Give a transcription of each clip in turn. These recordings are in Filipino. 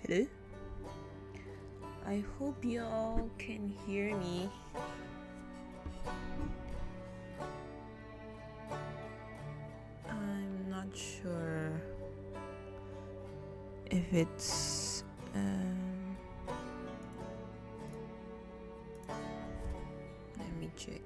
Hello? I hope you all can hear me. I'm not sure if it's let me check.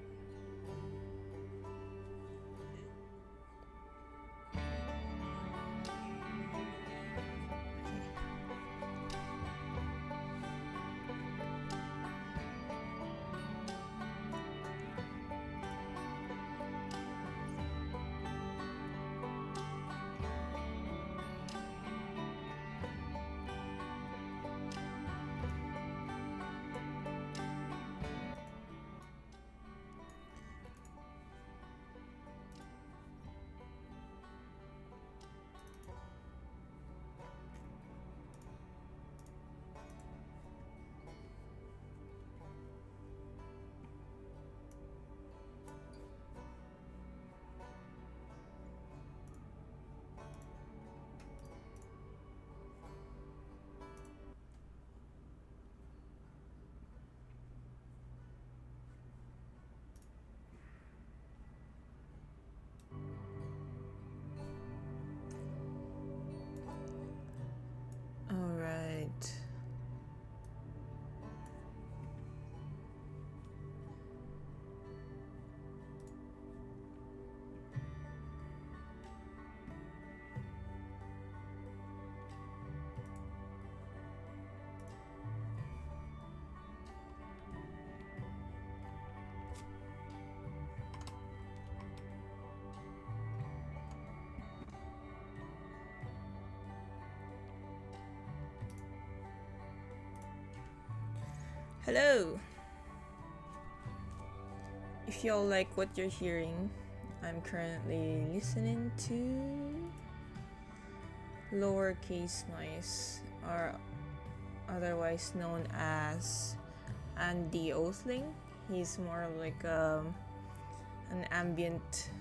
All right. Hello! If y'all like what you're hearing, I'm currently listening to lowercase noise, or otherwise known as Andy Othling. He's more of like an ambient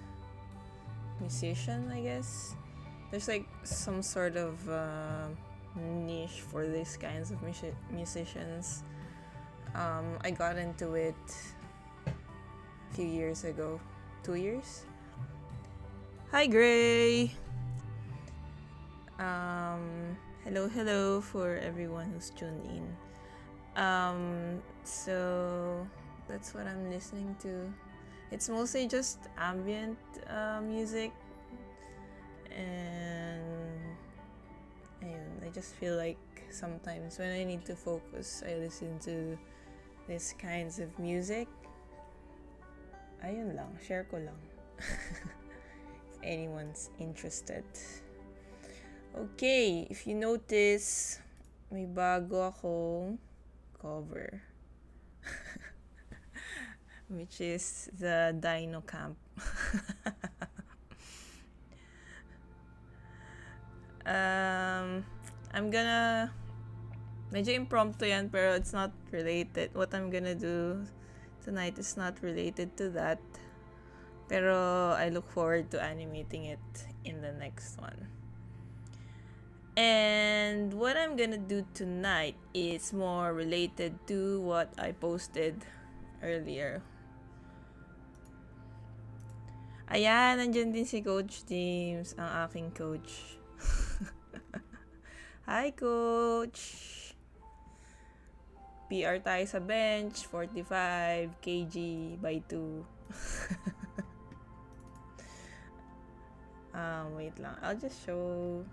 musician, I guess. There's like some sort of niche for these kinds of musicians. I got into it a few years ago. 2 years? Hi, Gray! Hello for everyone who's tuned in. So that's what I'm listening to. It's mostly just ambient music, and I just feel like sometimes when I need to focus, I listen to these kinds of music. Ayun lang, share ko lang. If anyone's interested. Okay, if you notice, may bago akong cover. Which is the Dino Camp. I'm gonna... Medyo impromptu yan, pero it's not related. What I'm gonna do tonight is not related to that. Pero I look forward to animating it in the next one. And what I'm gonna do tonight is more related to what I posted earlier. Ayan, nandyan din si Coach James, ang aking coach. Hi, Coach! PR tayo sa bench, 45 kg by 2. Wait lang. I'll just show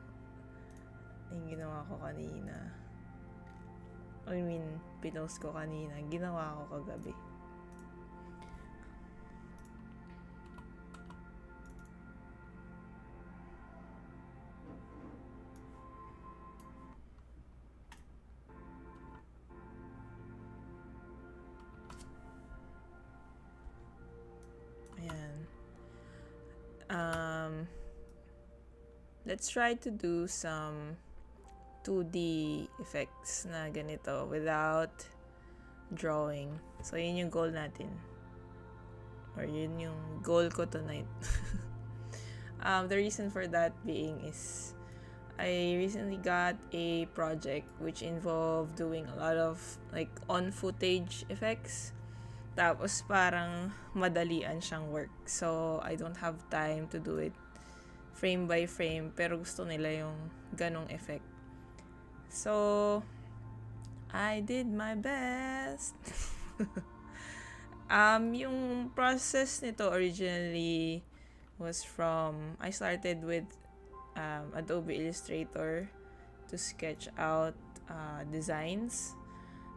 yung ginawa ko kanina. I mean, pinost ko kanina. Ginawa ko kagabi. Let's try to do some 2D effects na ganito without drawing. So, yun yung goal natin. Or yun yung goal ko tonight. The reason for that being is I recently got a project which involved doing a lot of like on footage effects. Tapos parang madalian siyang work. So I don't have time to do it frame by frame, pero gusto nila yung ganong effect. So I did my best. Yung process nito originally was from, I started with Adobe Illustrator to sketch out designs.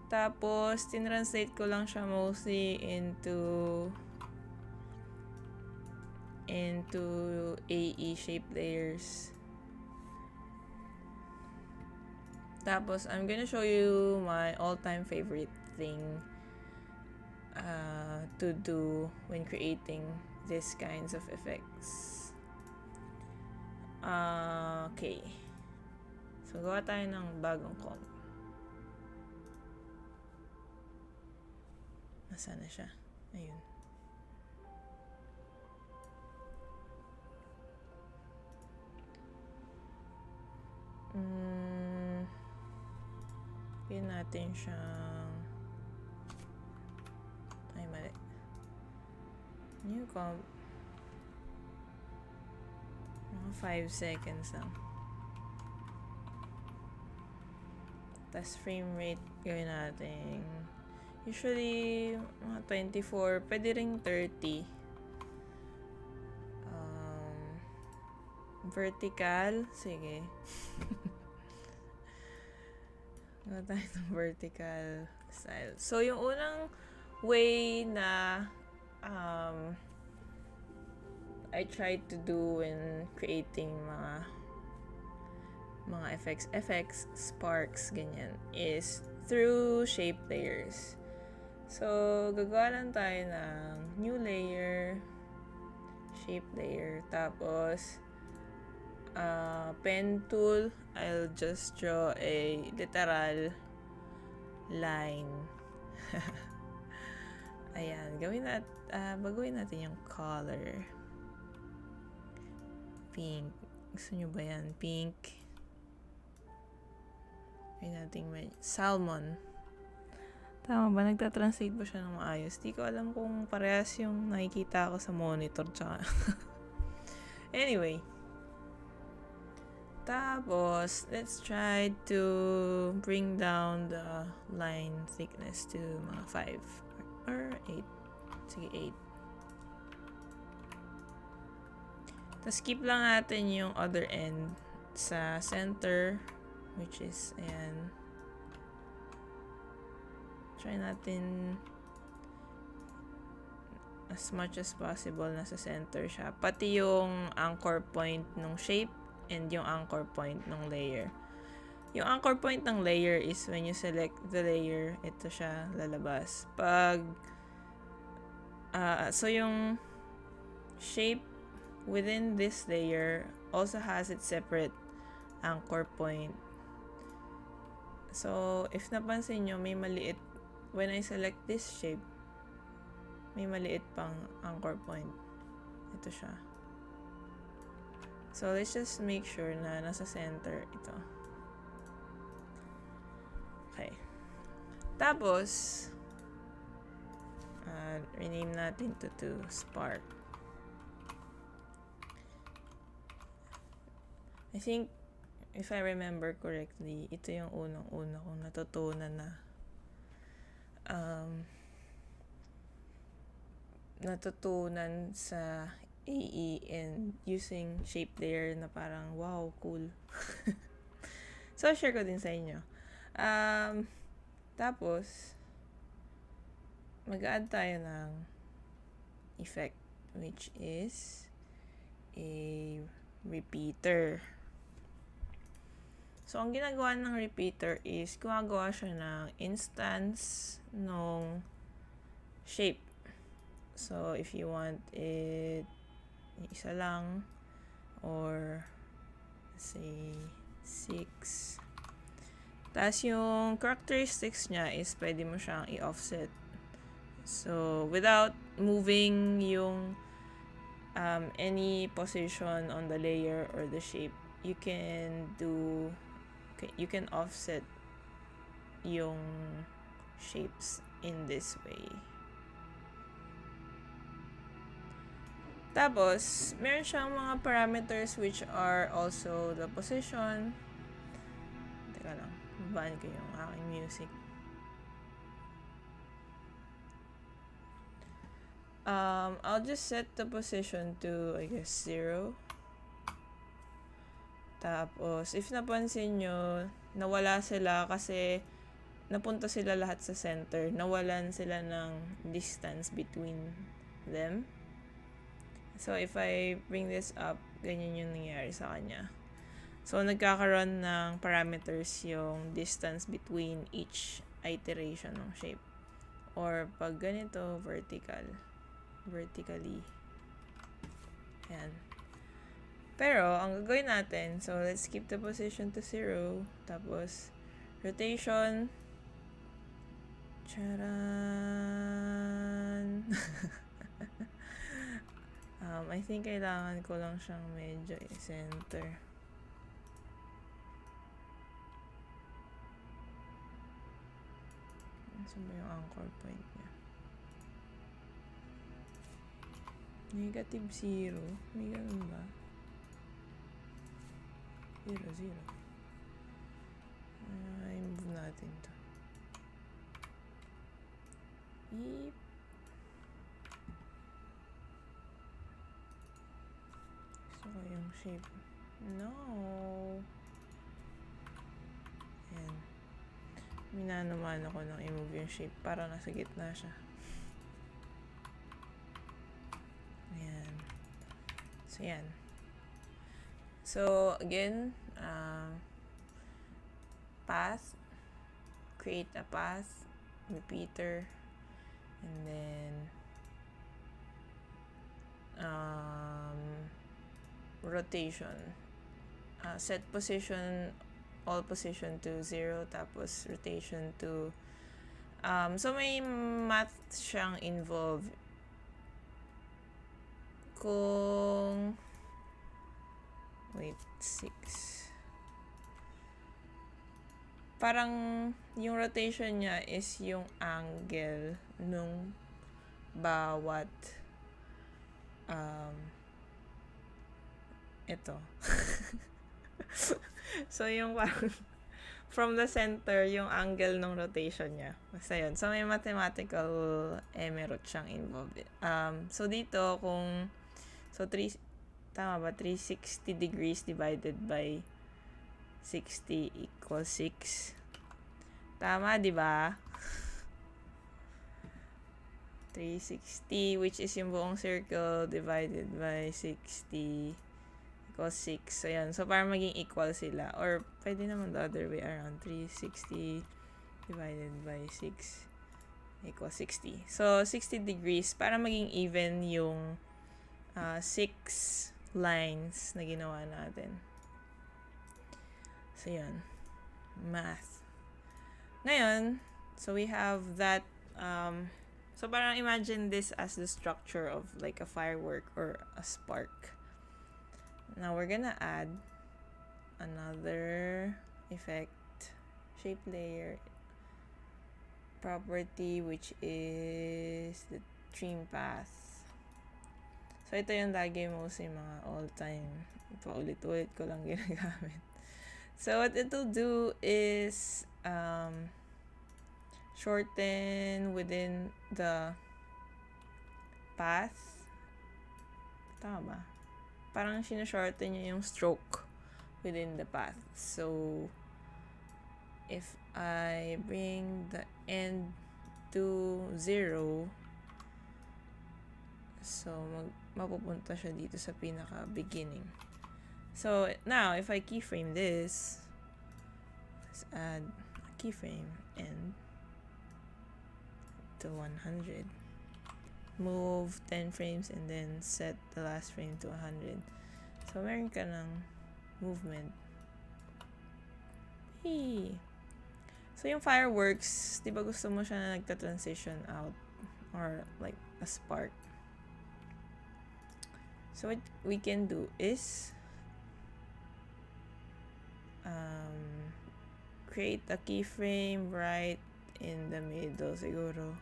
Tapos, tinranslate ko lang siya mostly into AE shape layers. Tapos, I'm gonna show you my all-time favorite thing to do when creating these kinds of effects. Okay. So, gawa tayo ng bagong comp. Nasaan na siya? Ayun. Yun natin siyang... Ay, mali. New comp. Mga 5 seconds lang. Tapos frame rate gawin natin. Usually, mga 24. Pwede ring 30. Vertical. Sige. Gawa tayo ng vertical style. So, yung unang way na I tried to do when creating mga effects, sparks, ganyan, is through shape layers. So, gagawa lang tayo ng new layer, shape layer, tapos pen tool, I'll just draw a literal line. Ayan, baguhin natin yung color. Pink. Gusto nyo ba yan? Pink. Gawin natin salmon. Tama ba? Nagtatranslate ba siya ng maayos? Di ko alam kung parehas yung nakikita ko sa monitor. Tsaka. Anyway. Tapos, let's try to bring down the line thickness to mga 5 or 8. Sige, 8. Tapos, keep lang natin yung other end sa center, which is, ayan. Try natin as much as possible na sa center siya. Pati yung anchor point ng shape and yung anchor point ng layer. Yung anchor point ng layer is when you select the layer, ito siya lalabas. So yung shape within this layer also has its separate anchor point. So, if napansin nyo, may maliit, when I select this shape, may maliit pang anchor point. Ito siya. So, let's just make sure na nasa center ito. Okay. Tapos, rename natin to spark. I think, if I remember correctly, ito yung unang-una kong natutunan na natutunan sa AE and using shape layer na parang wow, cool. So, share ko din sa inyo. Tapos, mag-add tayo ng effect, which is a repeater. So, ang ginagawa ng repeater is gumagawa siya ng instance ng shape. So, if you want it isa lang or say 6. Tapos yung characteristics niya is pwede mo siyang i-offset. So, without moving yung any position on the layer or the shape, you can offset yung shapes in this way. Tapos, meron siyang mga parameters which are also the position. Teka lang, babaan ko yung aking music. I'll just set the position to, I guess, 0. Tapos, if napansin nyo, nawala sila kasi napunta sila lahat sa center. Nawalan sila ng distance between them. So, if I bring this up, ganyan yung nangyari sa kanya. So, nagkakaroon ng parameters yung distance between each iteration ng shape. Or, pag ganito, vertically. Ayan. Pero, ang gagawin natin, so, let's keep the position to 0. Tapos, rotation. Charan! I think kailangan ko lang siyang medyo i-center. Saan ba yung anchor point niya? -0. May ganun ba? 0, 0. I-move natin to. Yep. Gusto ko yung shape. No. Ayan. Minanaman ako nang i-move yung shape para nasa gitna siya. Ayan. So, yan. So, again, path. Create a path. Repeater. And then, rotation. Set position, all position to 0, tapos rotation to, so may math siyang involved. Kung, wait, 6. Parang, yung rotation niya is yung angle nung bawat, ito. So, yung parang, from the center, yung angle ng rotation niya. Basta yun. So, may mathematical emerald siyang involved. So, dito, kung, so, tama ba? 360 degrees divided by 60 equals 6. Tama, di ba? 360, which is yung buong circle, divided by 60 equals 6. So, yan. So, para maging equal sila. Or, pwede naman the other way around. 360 divided by 6 equals 60. So, 60 degrees para maging even yung 6 lines na ginawa natin. So, yan. Math. Ngayon, so we have that, so parang imagine this as the structure of like a firework or a spark. Now, we're gonna add another effect, shape layer, property, which is the trim path. So, ito yung lagi mo sa mga all-time. Paulit-ulit ko lang ginagamit. So, what it'll do is shorten within the path. Tama ba? Parang sinashorten niya yung stroke within the path. So, if I bring the end to 0, so mapupunta siya dito sa pinaka-beginning. So, now, if I keyframe this, let's add a keyframe end to 100. Move 10 frames and then set the last frame to 100. So, meron ka ng movement. Hey! So, yung fireworks, di ba gusto mo siya na nagta-transition out or like a spark? So, what we can do is create a keyframe right in the middle siguro.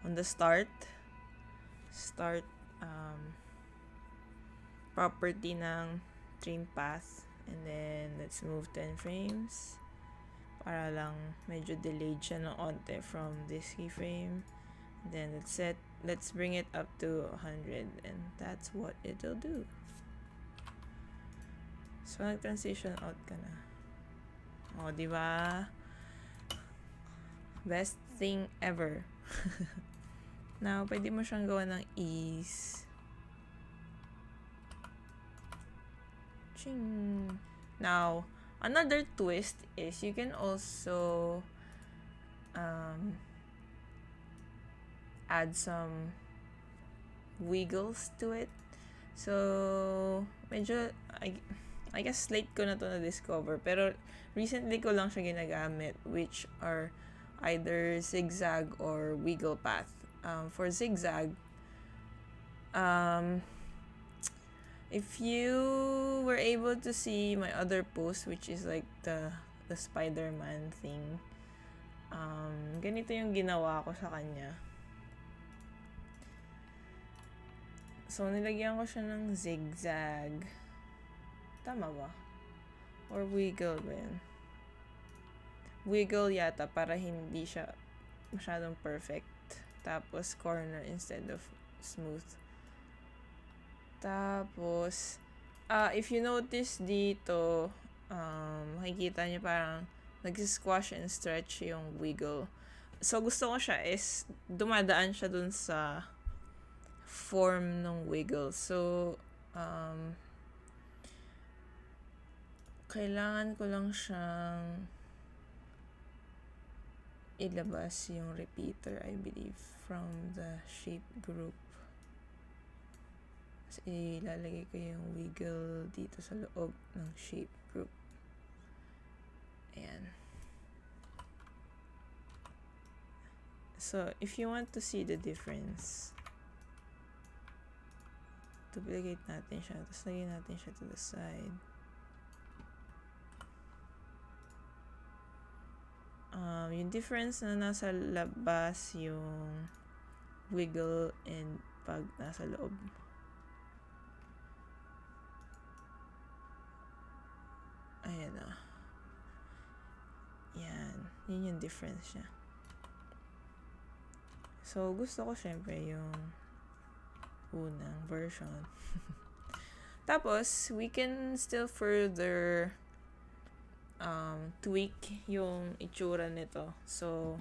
On the start property ng train path, and then let's move 10 frames para lang medyo delayed siya ng onte from this keyframe. Then let's bring it up to 100, and that's what it'll do. So nag-transition out ka na. O, di ba? Best thing ever. Now, pwede mo siyang gawa ng ease. Ching. Now, another twist is you can also add some wiggles to it. So, medyo, I guess late ko na to na-discover, pero recently ko lang siya ginagamit, which are either zigzag or wiggle path. For zigzag, if you were able to see my other post, which is like the Spider-Man thing, ganito yung ginawa ko sa kanya. So, nilagyan ko siya ng zigzag. Tama ba? Or wiggle ba yun? Wiggle yata para hindi siya masyadong perfect. Tapos, corner instead of smooth. Tapos, if you notice dito, makikita niyo parang nag-squash and stretch yung wiggle. So, gusto ko siya is dumadaan siya dun sa form ng wiggle. So, kailangan ko lang siyang ilabas yung repeater, I believe, from the shape group. So, ilalagay ko yung wiggle dito sa loob ng shape group. Ayan. So, if you want to see the difference, duplicate natin siya. Tapos, lagyan natin siya to the side. Yung difference na nasa labas yung wiggle and pag nasa loob. Ayan na. Yan. Yun yung difference niya. So, gusto ko syempre yung unang version. Tapos, we can still further tweak yung itsura nito. So,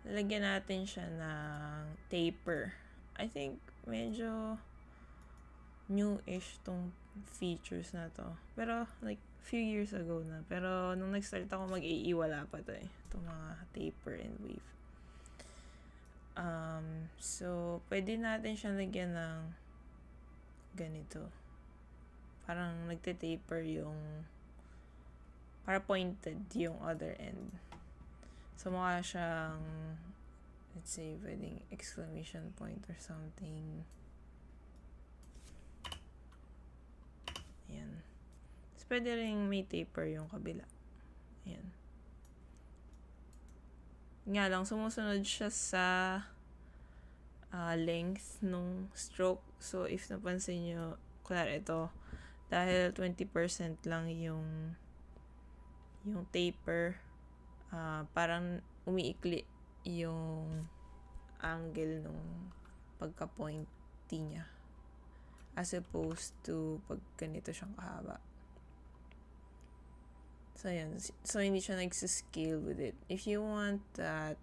lalagyan natin siya ng taper. I think medyo new-ish tong features na to. Pero, like, few years ago na. Pero, nung nag-start ako mag-AE, wala pa to eh. Itong mga taper and wave. So, pwede natin siya lagyan ng ganito. Parang nagte-taper yung para pointed yung other end. So, mukha siyang let's say, pwedeng exclamation point or something. Ayan. So, pwede rin may taper yung kabila. Ayan. Nga lang, sumusunod siya sa length nung stroke. So, if napansin nyo, kunwari ito, dahil 20% lang yung taper, parang umiikli yung angle nung pagka-pointy niya. As opposed to pag ganito siyang kahaba. So, yan. So, hindi siya nagsiscale with it. If you want that,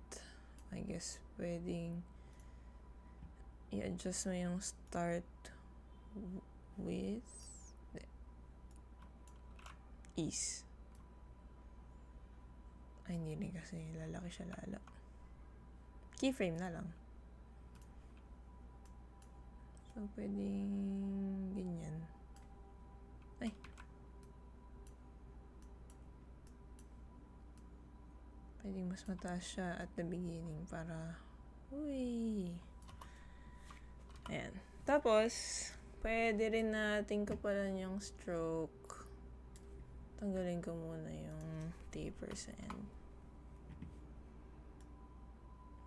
I guess, pwedeng i-adjust mo yung start with ease. Ay, hindi rin kasi lalaki siya lalo. Keyframe na lang. So, pwedeng ganyan. Ay. Pwedeng mas mataas siya at the beginning para uy. Ayan. Tapos, pwede rin natin kapalan yung stroke. Tanggalin ko muna yung taper sa end.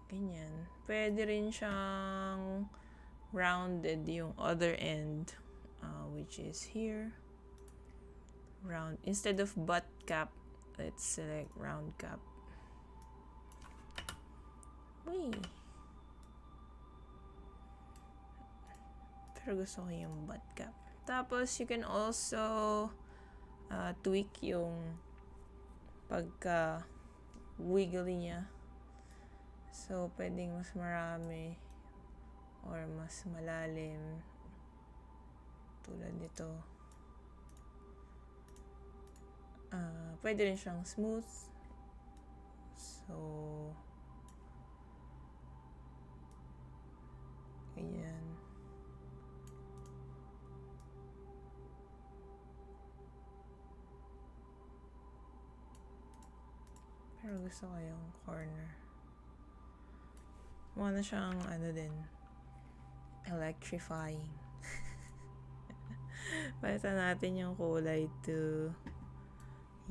Ganyan. Pwede rin siyang rounded yung other end, which is here. Round. Instead of butt cap, let's select round cap. Uy. Pero gusto ko yung butt cap. Tapos, you can also tweak yung pagka-wiggly niya. So, pwedeng mas marami or mas malalim. Tulad nito. Pwede rin siyang smooth. So, ganyan. Pero gusto ko yung corner. Mukha na siyang din, electrifying. Palitan natin yung kulay to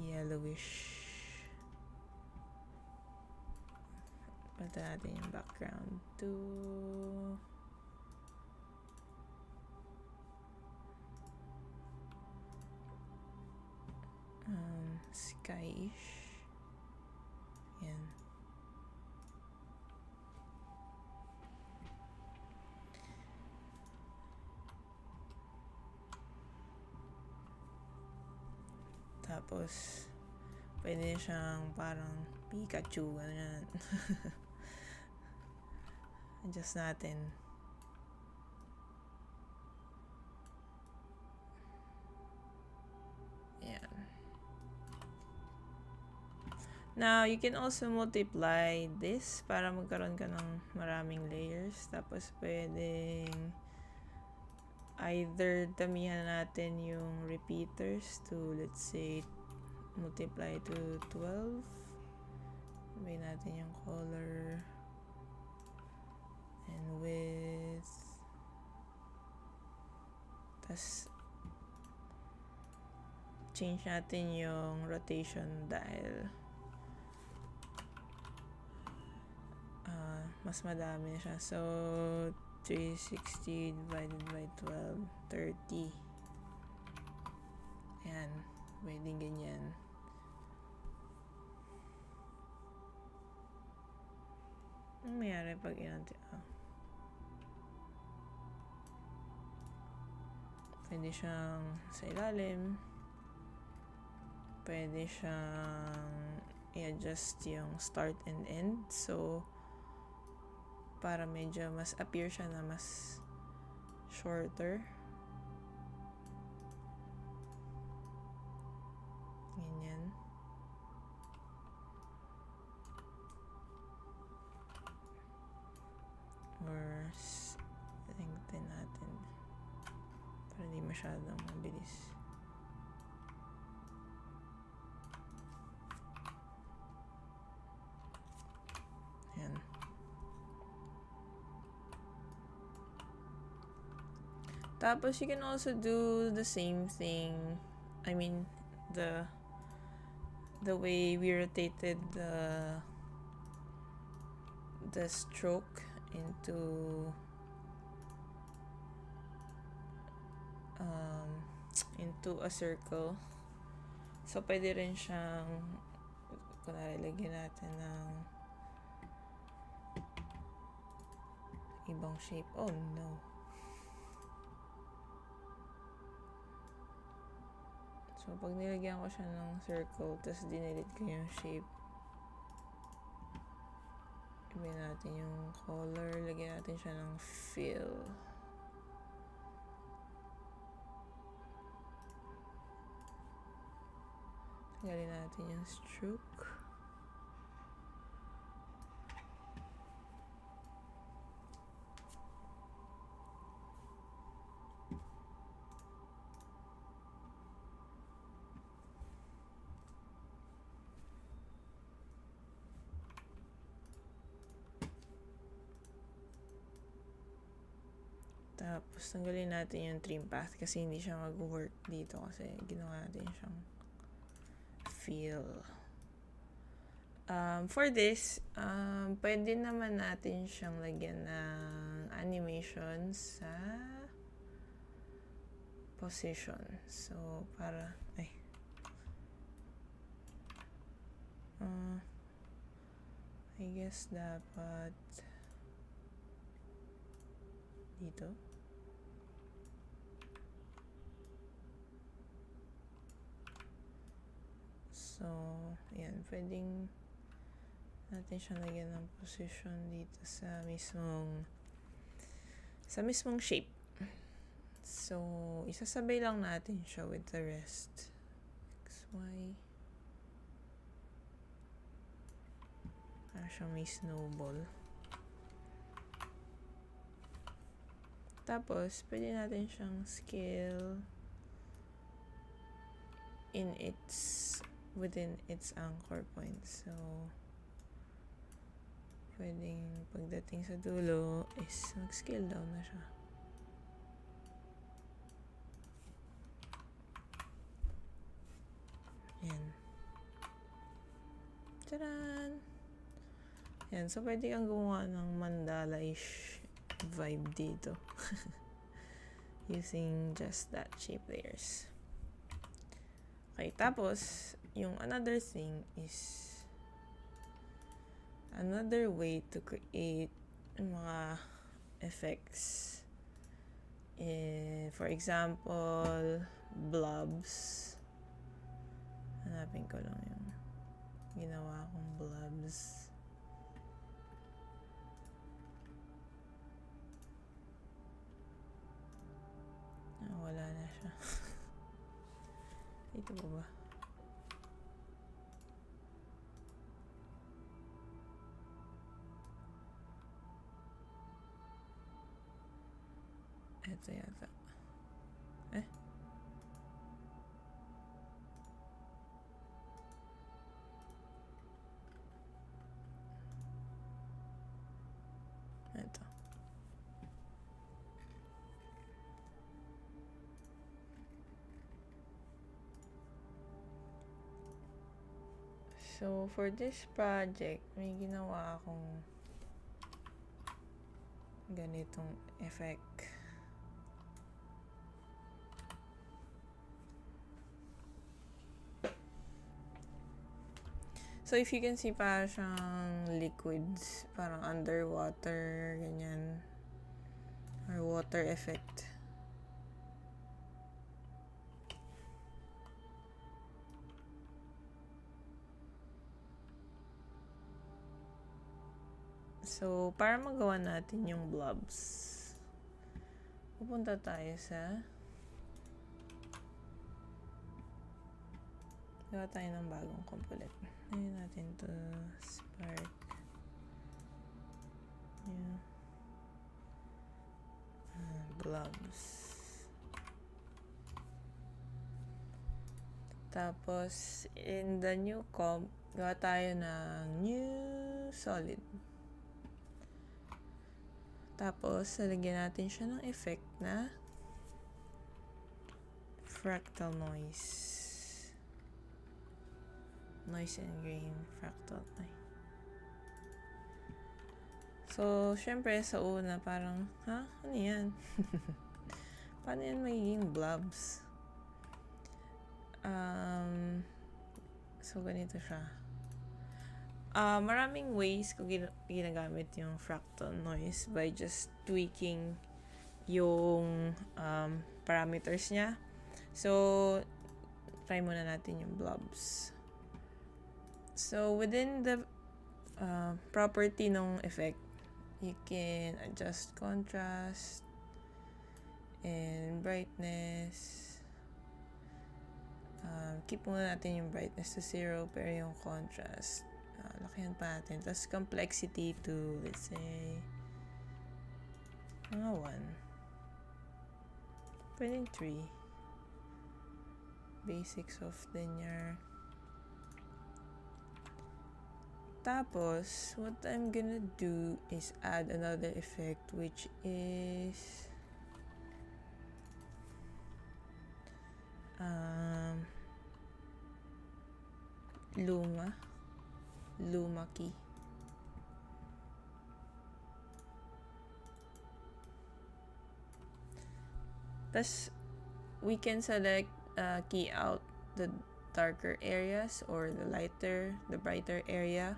yellowish. Palitan natin yung background to skyish. Yan. Tapos, pwede siyang parang Pikachu, ganyan. Adjust natin. Yan. Now, you can also multiply this para magkaroon ka ng maraming layers. Tapos, pwedeng either damihan natin yung repeaters to, let's say, multiply to 12. Sabihin natin yung color and width. Tapos, change natin yung rotation dial. Mas madami na siya. So, 360 divided by 12, 30. Ayan. Pwedeng ganyan. Anong mayari pag inanti? Pwede siyang sa ilalim. Pwede siyang i-adjust yung start and end. So, para medyo mas appear siya na mas shorter. Ganyan. Or lengthen natin para hindi masyadong mabilis. Yan. Tapos, you can also do the same thing. I mean, the way we rotated the stroke into a circle. So, pwede rin siyang kunwari, lagyan natin ng ibang shape. Oh, no. So, pag nilagyan ko siya ng circle, tapos dinilit ko yung shape, ibigay natin yung color, lagyan natin siya ng fill. Tanggalin natin yung stroke. Tapos, tanggalin natin yung trim path kasi hindi siya mag-work dito kasi ginawa natin siyang feel. For this, pwede naman natin siyang lagyan ng animation sa position. So, para, I guess dapat dito. So, ayan, pwedeng natin siyang lagyan ng position dito sa mismong shape. So, isasabay lang natin siya with the rest. X, Y. Para siyang may snowball. Tapos, pwede natin siyang scale within its anchor point. So, pwedeng pagdating sa dulo is mag-scale down na siya. Yan. Taran! Yan. So, pwede kang gumawa ng mandala-ish vibe dito. Using just that shape layers. Okay, tapos, yung another thing is another way to create mga effects. For example, blobs. Hanapin ko lang yung ginawa kong blobs. Wala na siya. Ito ba ba? Ito yata. Ito. So, for this project, may ginawa akong ganitong effect. So, if you can see, parang siyang liquids, parang underwater, ganyan. Or water effect. So, para magawa natin yung blobs, pupunta tayo sa gawa tayo ng bagong component. Ayun natin to spark. Yeah. Blobs. Tapos, in the new comp, gawa tayo ng new solid. Tapos, lalagyan natin siya ng effect na fractal noise. Noise and grain fractal. So, syempre, sa una, parang, ano yan? Paano yan magiging blobs? So, ganito siya. Maraming ways ko ginagamit yung fractal noise by just tweaking yung parameters niya. So, try muna natin yung blobs. So, within the property ng effect, you can adjust contrast and brightness. Keep muna natin yung brightness to 0, pero yung contrast, lakihan pa natin. Tapos complexity to, let's say, mga 1. Pwedeng 3. Basics of linear. Tapos, what I'm gonna do is add another effect, which is Lumaki. Thus, we can select key out the darker areas or the brighter area.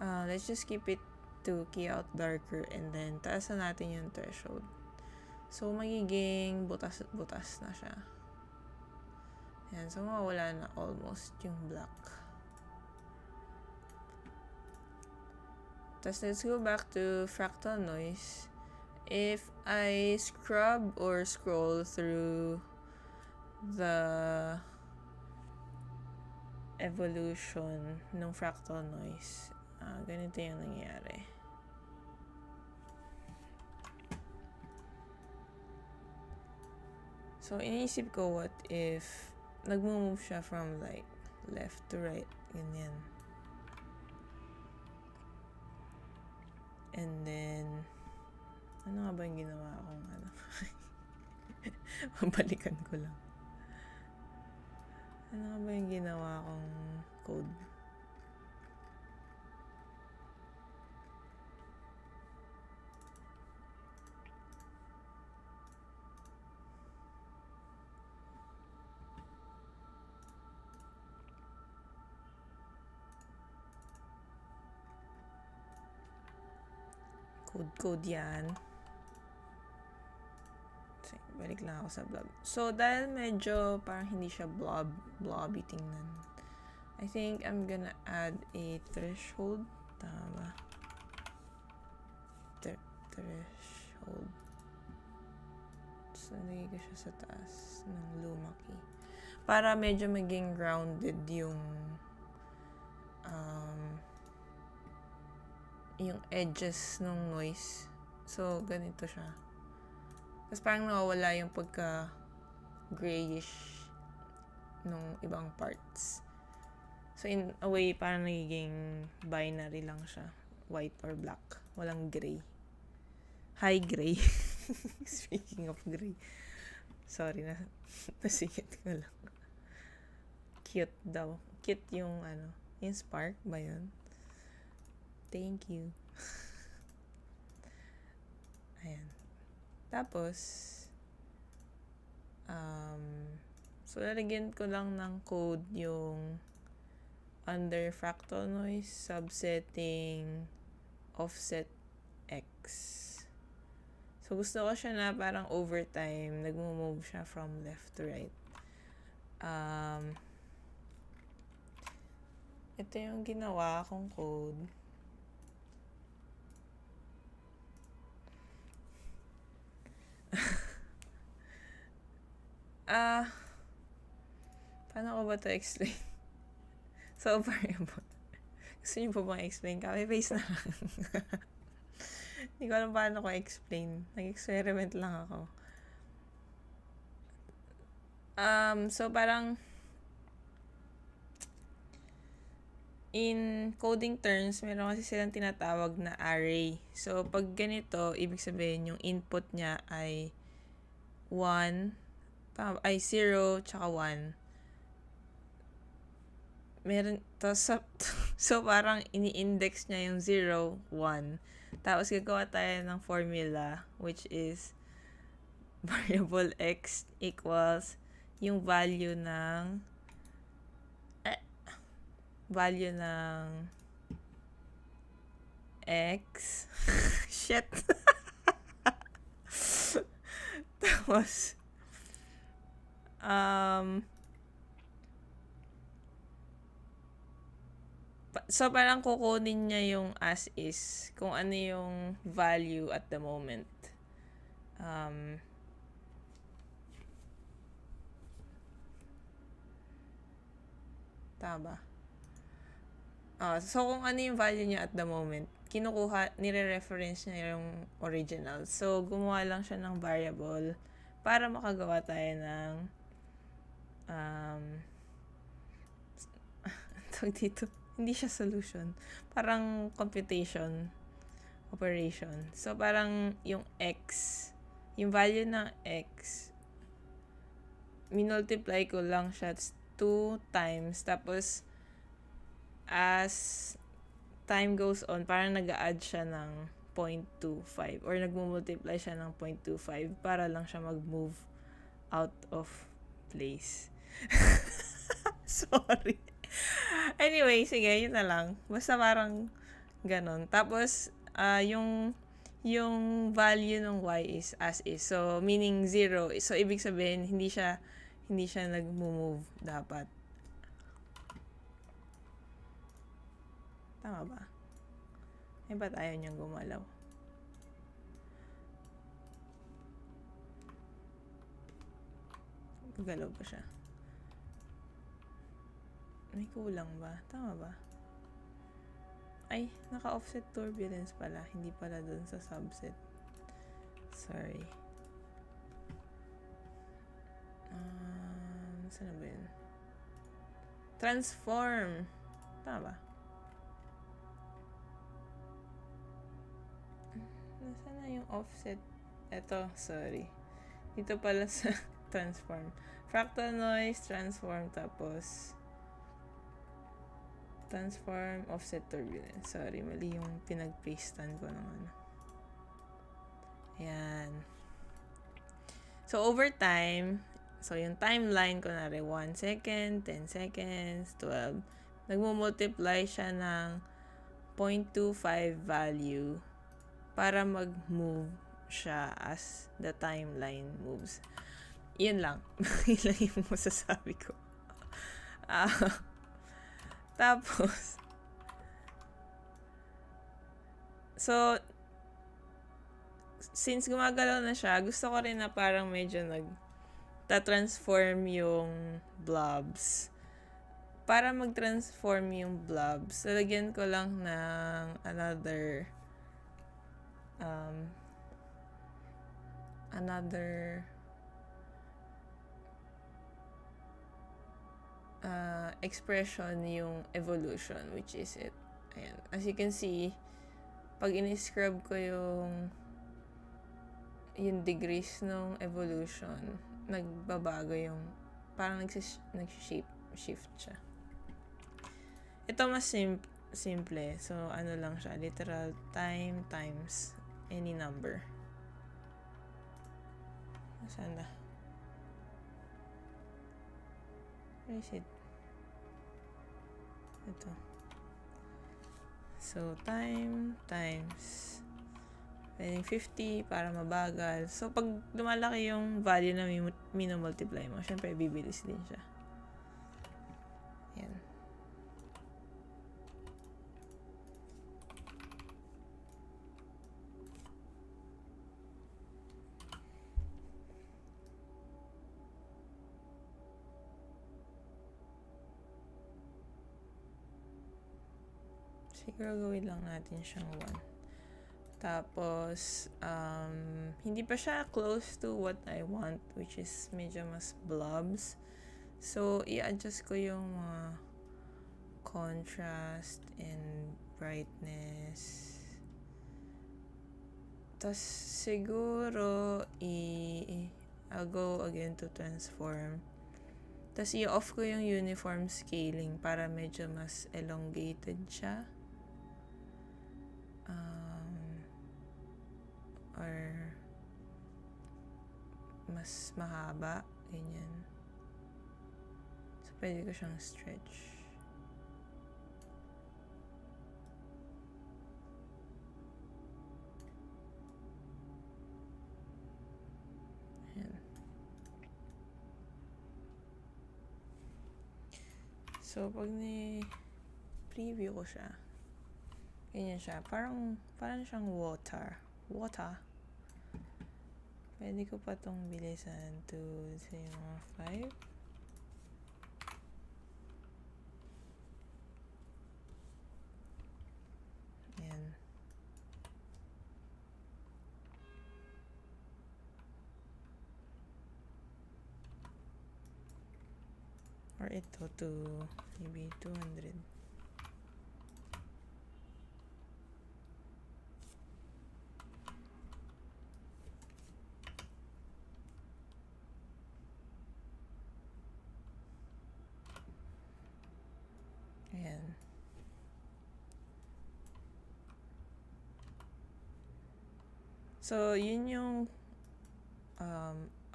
Let's just keep it to key out darker and then taasan natin yung threshold. So, magiging butas-butas na siya. Ayan, so mawala na almost yung black. Tapos, let's go back to fractal noise. If I scrub or scroll through the evolution ng fractal noise, ganito yung nangyayari. So, iniisip ko, what if nagmo-move siya from like left to right, ganyan. And then, ano nga ba yung ginawa akong ano? Mabalikan ko lang. Ano nga ba yung ginawa akong code? Code yan. So, balik lang ako sa blob. So, dahil medyo parang hindi siya blobby tingnan, I think I'm gonna add a threshold. Tama ba? Threshold. So, nalagay ko siya sa taas ng lumaki. Para medyo maging grounded yung edges ng noise. So, ganito siya. Tapos parang nawawala yung pagka grayish nung ibang parts. So, in a way, parang nagiging binary lang siya. White or black. Walang gray. High gray. Speaking of gray. Sorry na. Nasingit ko lang. Cute daw. Cute yung yung spark ba yun? Thank you. Ayan. Tapos, so lalagyan ko lang ng code yung under fractal noise subsetting offset X. So, gusto ko siya na parang over time, nagmo-move siya from left to right. Ito yung ginawa kong code. Paano ko ba to explain? So, variable. Gusto niyo po bang explain? Copy-paste na lang. Hindi ko alam paano ko explain. Nag-experiment lang ako. So, parang in coding terms, meron kasi silang tinatawag na array. So, pag ganito, ibig sabihin yung input niya ay 0, tsaka 1. Meron, so parang ini-index niya yung 0, 1. Tapos gagawa tayo ng formula, which is variable x equals yung value ng x. Shit. Tapos, so parang kukunin niya yung as is, kung ano yung value at the moment. Tama. So kung ano yung value niya at the moment, nire-reference niya yung original. So, gumawa lang siya ng variable para makagawa tayo ng tawag dito, hindi siya solution. Parang computation operation. So, parang yung x, yung value ng x, minultiply ko lang siya 2 times, tapos as time goes on, parang nag-a-add siya ng 0.25 or nagmumultiply siya ng 0.25 para lang siya mag-move out of place. Sorry. Anyway, sige, yun na lang. Basta parang ganon. Tapos, yung value ng y is as is. So, meaning 0. So, ibig sabihin, hindi siya nag-move dapat. Tama ba? Eh, ba't ayaw niyang gumalaw? Galaw pa siya. May kulang ba? Tama ba? Ay, naka-offset turbulence pala. Hindi pala dun sa subset. Sorry. Saan na ba yun? Transform. Tama ba? Nasaan na yung offset? Eto, sorry. Dito pala sa transform. Fractal noise, transform, tapos transform, offset turbulence. Sorry, mali yung pinag-pastan ko naman. Ayan. So, over time, so yung timeline, kunwari 1 second, 10 seconds, 12, nagmumultiply siya ng 0.25 value para mag-move siya as the timeline moves. Yun lang. Yun lang yung masasabi ko. Tapos, so, since gumagalaw na siya, gusto ko rin na parang medyo nag-transform yung blobs. Para mag-transform yung blobs, lalagyan ko lang ng another expression yung evolution, which is it. Ayan. As you can see, pag in-scrub ko yung degrees ng evolution, nagbabago yung, parang nag-shift siya. Ito mas simple. So, ano lang siya, literal time times any number. Saan na? Where is it? Ito. So, time times 50 para mabagal. So, pag lumalaki yung value na minumultiply mo, syempre, bibilis din siya. Yan. Siguro gawin lang natin siyang 1. Tapos, hindi pa siya close to what I want, which is medyo mas blobs. So, i-adjust ko yung mga contrast and brightness. Tapos, siguro, I'll go again to transform. Tapos, i-off ko yung uniform scaling para medyo mas elongated siya. Or mas mahaba, ganyan. So, pwede ko siyang stretch. Ayan. So, pag ni-preview ko siya, ganyan siya. Parang siyang water. Pwede ko pa itong bilisan to, say, mga 5. Ayan. Or ito to maybe 200. Ayan. So, yun yung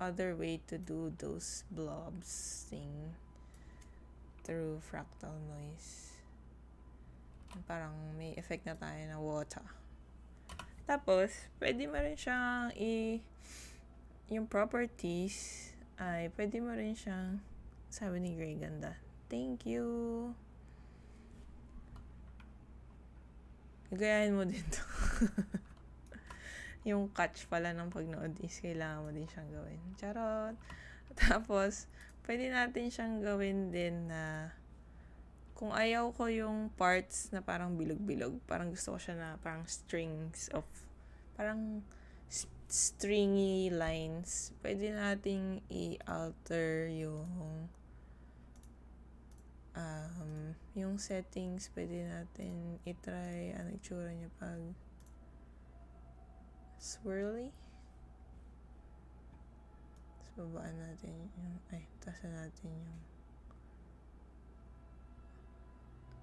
other way to do those blobs thing through fractal noise. Parang may effect na tayo na water. Tapos, pwede mo rin siyang yung properties ay pwede mo rin siyang, sabi ni Gray, ganda. Thank you. Gagayahin mo din to. Yung catch pala ng pagnood is kailangan mo din siyang gawin. Charot! Tapos, pwede natin siyang gawin din na kung ayaw ko yung parts na parang bilog-bilog, parang gusto ko siya na parang strings of, parang stringy lines, pwede nating i-alter yung settings, pwede natin i-try ano itsura niya pag swirly. So, babaan natin yung, tasan natin yung,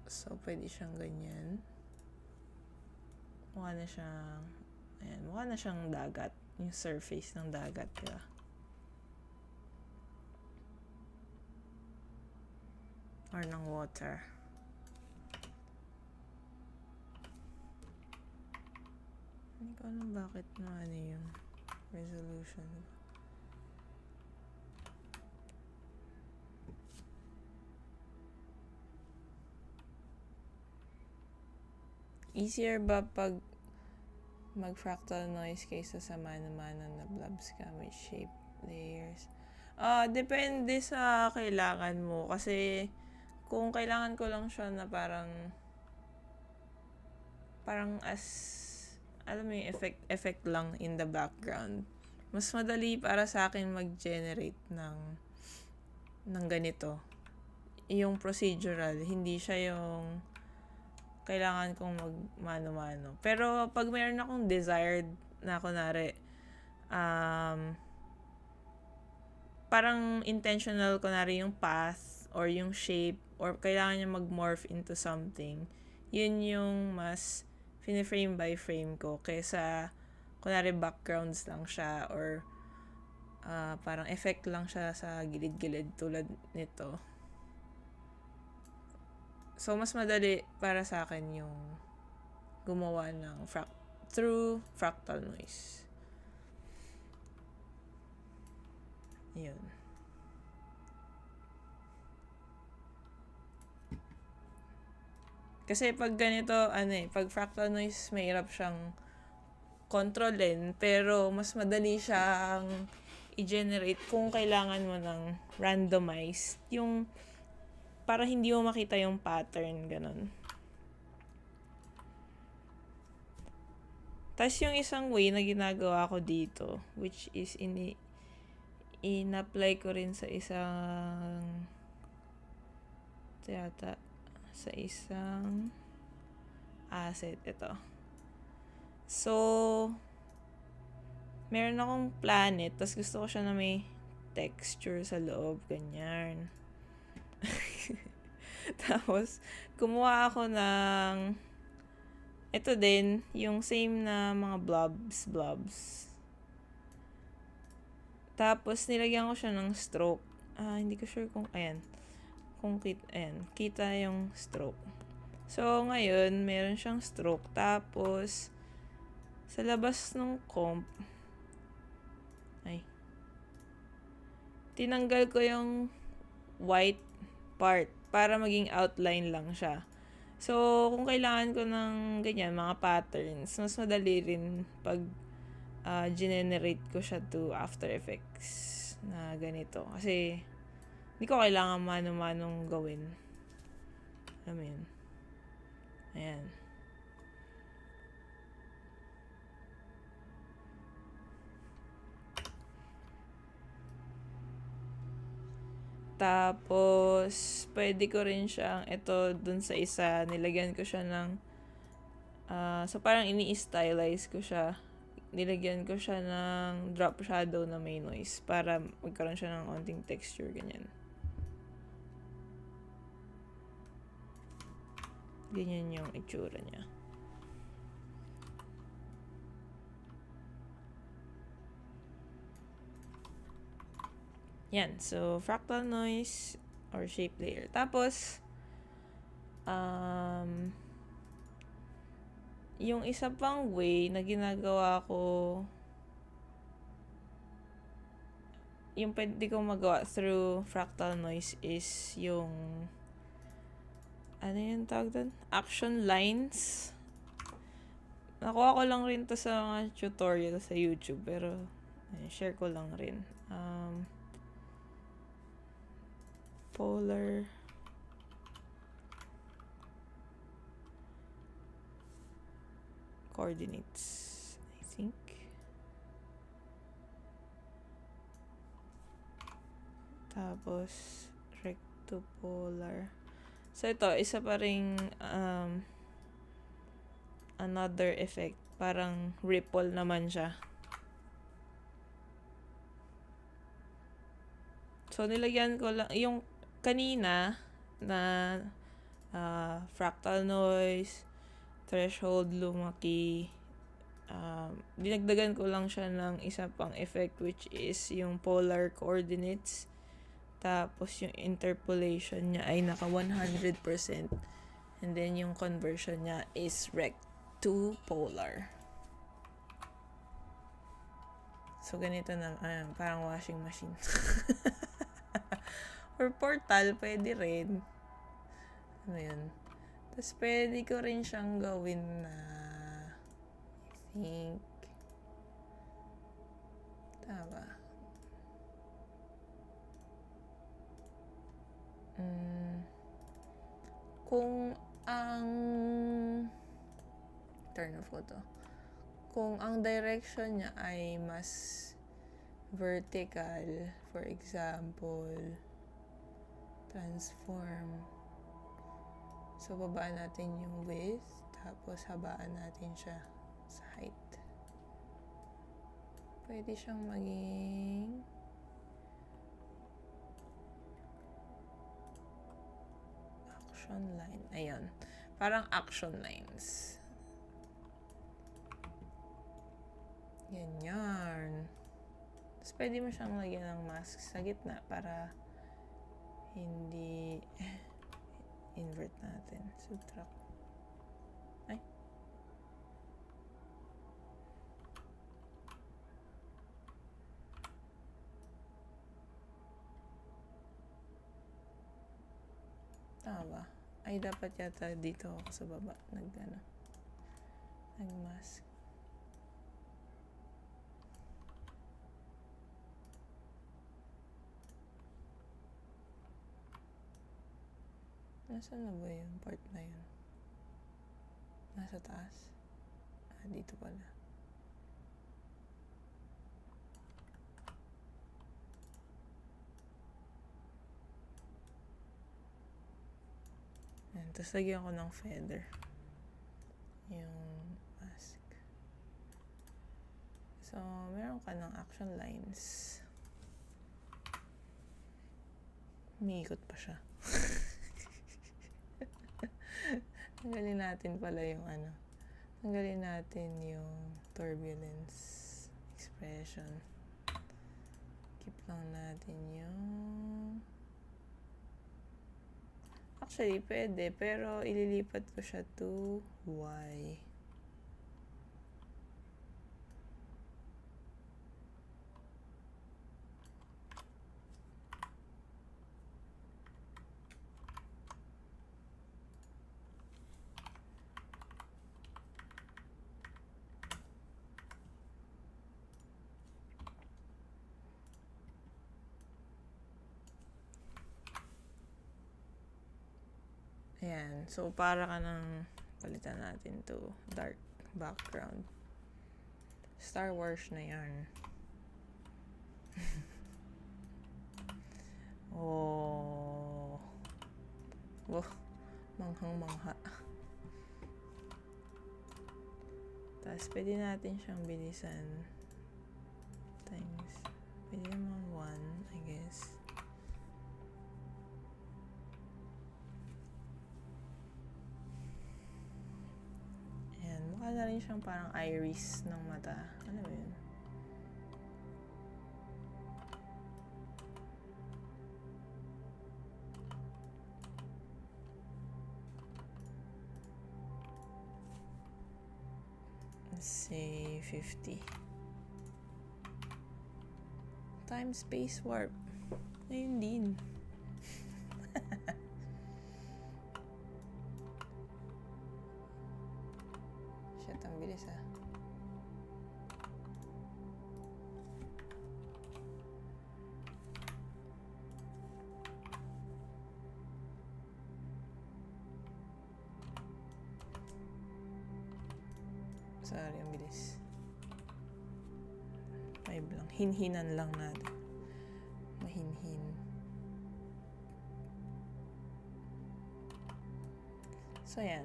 so, pwede siyang ganyan. Mukha na siyang, ayan, mukha na siyang dagat. Yung surface ng dagat, diba? Or ng water. Hindi ko alam bakit na ano yung resolution. Easier ba pag mag-fractal noise kaysa sa mano-mano na blobs ka with shape layers? Depende sa kailangan mo. Kasi, kung kailangan ko lang siya na parang as, alam mo yung effect lang in the background. Mas madali para sa akin mag-generate ng ganito. Yung procedural, hindi siya yung kailangan kong mag-mano-mano. Pero, pag mayroon akong desired na, kunwari, parang intentional, kunwari, yung path, or yung shape, or kailangan niya mag-morph into something, yun yung mas frame by frame ko, kaysa, kunwari, backgrounds lang siya, or parang effect lang siya sa gilid-gilid tulad nito. So, mas madali para sa akin yung gumawa ng through fractal noise. Yun. Kasi pag ganito, pag fractal noise, mahirap siyang kontrolin, pero mas madali siyang i-generate kung kailangan mo ng randomized. Yung para hindi mo makita yung pattern, ganun. Tapos yung isang way na ginagawa ko dito, which is in-apply ko rin sa isang asset. Ito. So, meron akong planet, tapos gusto ko siya na may texture sa loob, ganyan. Tapos, kumuha ako ng ito din, yung same na mga blobs. Tapos, nilagyan ko siya ng stroke. Hindi ko sure kung, kita yung stroke. So, ngayon, meron siyang stroke. Tapos, sa labas ng comp, tinanggal ko yung white part para maging outline lang siya. So, kung kailangan ko ng ganyan, mga patterns, mas madali rin pag generate ko siya to After Effects na ganito. Kasi, hindi ko kailangan mano-manong gawin. Alam mo yun. Ayan. Tapos, pwede ko rin siyang, ito, dun sa isa, nilagyan ko siya ng, so parang ini-stylize ko siya. Nilagyan ko siya ng drop shadow na may noise para magkaroon siya ng onting texture, ganyan. Ganyan yung itsura niya. Yan. So, fractal noise or shape layer. Tapos, yung isa pang way na ginagawa ko, yung pwede kong magawa through fractal noise is yung ano yung tawag doon? Action lines. Nakuha ko lang rin to sa mga tutorial sa YouTube, pero share ko lang rin. Polar coordinates, I think. Tapos, rectopolar. So, ito, isa pa ring another effect. Parang ripple naman siya. So, nilagyan ko lang, yung kanina na fractal noise, threshold lumaki, dinagdagan ko lang siya ng isa pang effect, which is yung polar coordinates. Tapos yung interpolation niya ay naka 100%. And then yung conversion niya is rect to polar. So ganito na, parang washing machine. Or portal, pwede rin. Ano yun? Tapos pwede ko rin siyang gawin na I think tama. Kung ang turn of photo, kung ang direction niya ay mas vertical, for example, transform. So, babaan natin yung width, tapos habaan natin siya sa height. Pwede siyang maging action line. Ayan. Parang action lines. Ganyan. Tapos pwede mo siyang lagyan ng mask sa gitna para hindi invert natin. Subtract. Ay. Tama ba? Ay, dapat yata dito ako sa baba. Nag-mask. Nasaan na ba yung part na yun? Nasa taas? Dito pala. Ayan, tapos lagyan ko ng feather. Yung mask. So, meron ka ng action lines. Umiikot pa siya. Tanggalin natin pala yung tanggalin natin yung turbulence expression. Keep lang natin yung actually pwede, pero ililipat ko siya to Y. Ayan. So, para ka nang palitan natin to dark background. Star Wars na yan. Oh. Wow. Manghang-mangha. Tapos, pwede natin siyang bilisan. Times. Pwede naman 1, I guess. Mukha na rin siyang parang iris ng mata. Ano ba yun? say 50. Time space warp. Ngayon din. Shit, ang bilis ah. Sorry, ang bilis. 5 lang. Hinhinan lang natin. Mahinhin. So, yan.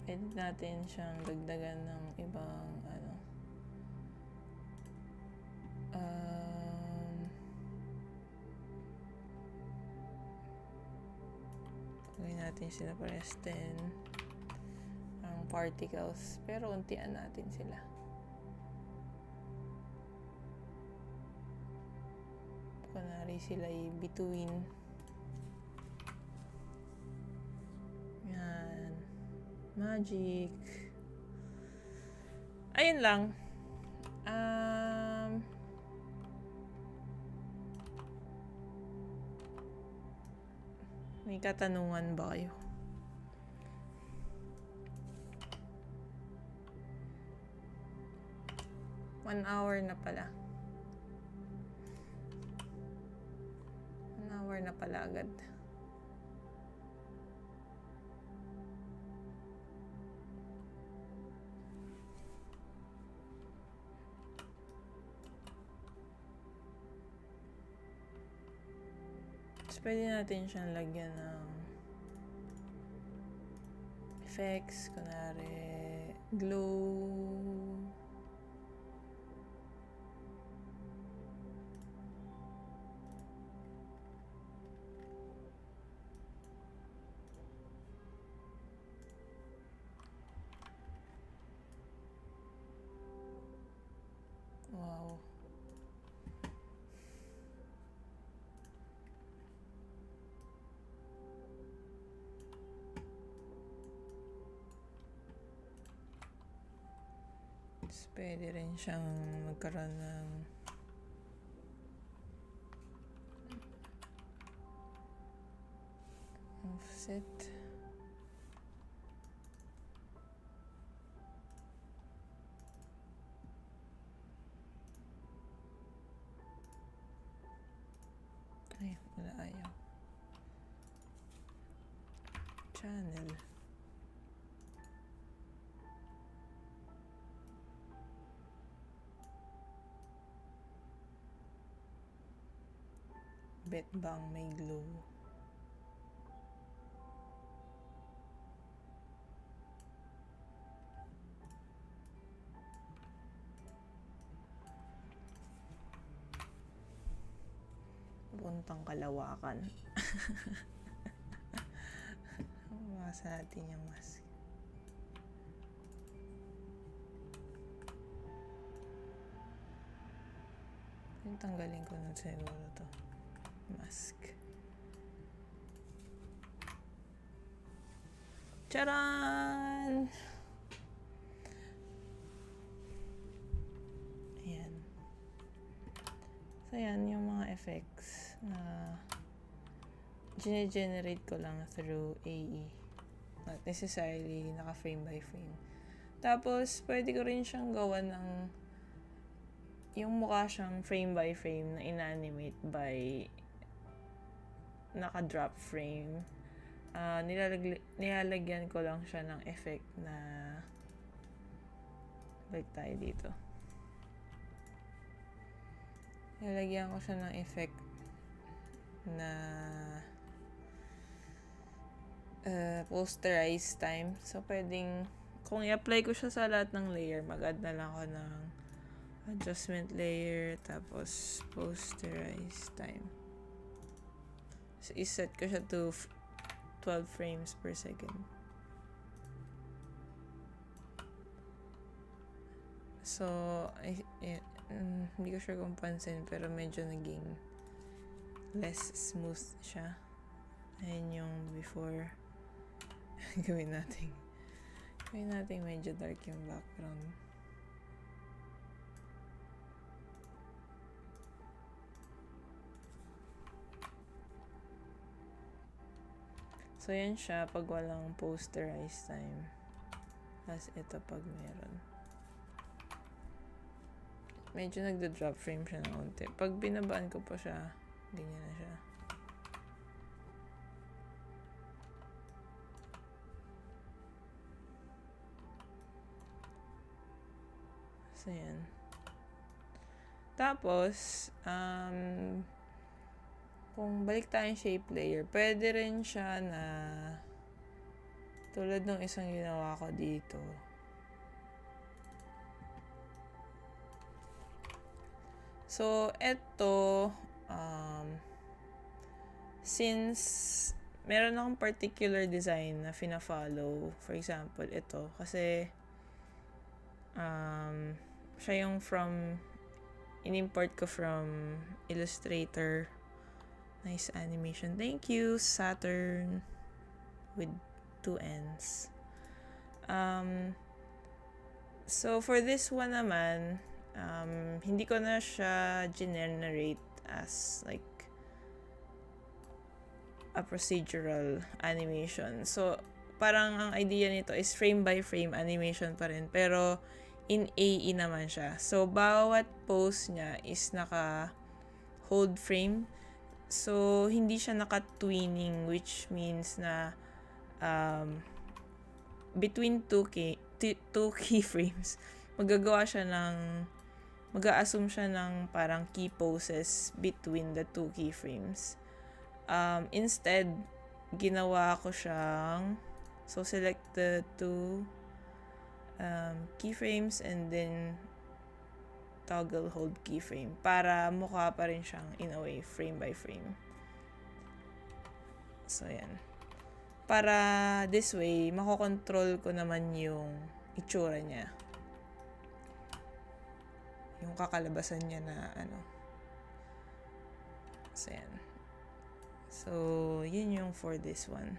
Pwede natin siyang dagdagan ng ibang ano. Gawin natin sila pares 10 ang particles. Pero untian natin sila. Kunwari sila ay between. Yan. Magic. Ayun lang. May katanungan ba kayo? One hour na pala. 1 hour na pala agad. Pwede natin siyang lagyan ng effects, kunwari glow. Wow. Pwede rin siyang magkaroon ng offset. Ay, wala ayaw. Channel. Bet bang may glue? Puntang Kalawakan. Masa natin yung mask. Yung tanggalin ko na siguro to. Mask. Charan! Ayan. So, yan yung mga effects na generate ko lang through AE. Not necessarily naka-frame by frame. Tapos, pwede ko rin siyang gawa ng yung mukha siyang frame by frame na inanimate by naka-drop frame. Nilalagyan ko lang siya ng effect na balik tayo dito. Nilalagyan ko siya ng effect na posterize time. So, pwedeng kung i-apply ko siya sa lahat ng layer, mag-add na lang ako ng adjustment layer tapos posterize time. So, iset ko siya to 12 frames per second. So, hindi ko sure kung pansin, pero medyo naging less smooth siya. Ayan yung before. Gawin natin Try natin medyo dark yung background. So, yan siya pag walang posterize time. Tapos, ito pag meron. Medyo nagda-drop frame siya ng konti. Pag binabaan ko pa siya, ganyan na siya. So, yan. Tapos, kung balik tayong shape layer, pwede rin siya na tulad ng isang ginawa ko dito. So, eto, since meron akong particular design na fina-follow, for example, ito, kasi siya yung in-import ko from Illustrator. Nice animation. Thank you, Saturn with 2 N's. So, for this one naman, hindi ko na siya generate as like a procedural animation. So, parang ang idea nito is frame by frame animation pa rin. Pero, in AE naman siya. So, bawat pose niya is naka-hold frame. So, hindi siya naka-twinning, which means na between two keyframes, mag-a-assume siya ng parang key poses between the 2 keyframes. Instead, ginawa ko siyang, so select the 2 keyframes and then toggle hold keyframe para mukha pa rin siyang in a way frame by frame. So yan, para this way makokontrol ko naman yung itsura niya, yung kakalabasan niya na ano. So yan, so yun yung for this one.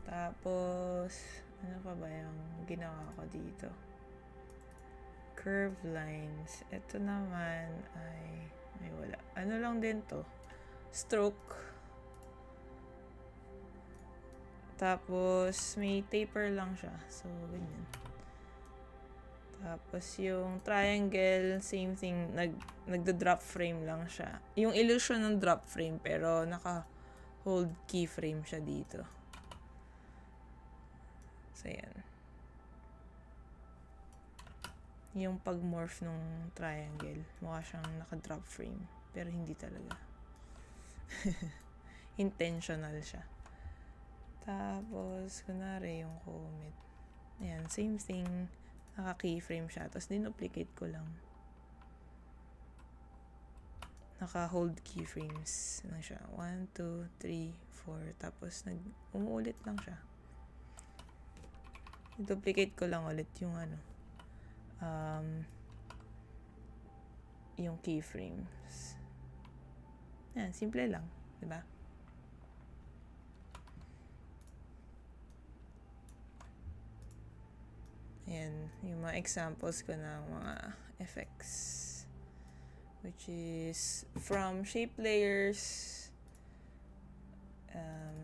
Tapos, ano pa ba yung ginawa ko dito? Curve lines. Ito naman ay, may wala. Ano lang din to? Stroke. Tapos, may taper lang siya. So, ganyan. Tapos, yung triangle, same thing. Nagda-drop frame lang siya. Yung illusion ng drop frame, pero naka-hold keyframe siya dito. So, yan. Yung pag-morph nung triangle, mukha siyang naka-drop frame. Pero hindi talaga. Intentional siya. Tapos, kunwari yung comet. Ayan, same thing. Naka-keyframe siya. Tapos, dinuplicate ko lang. Naka-hold keyframes lang siya. 1, 2, 3, 4. Tapos, umuulit lang siya. Duplicate ko lang ulit yung ano, yung keyframes. Yan, simple lang, diba? Ayan, yung mga examples ko ng mga effects, which is from shape layers.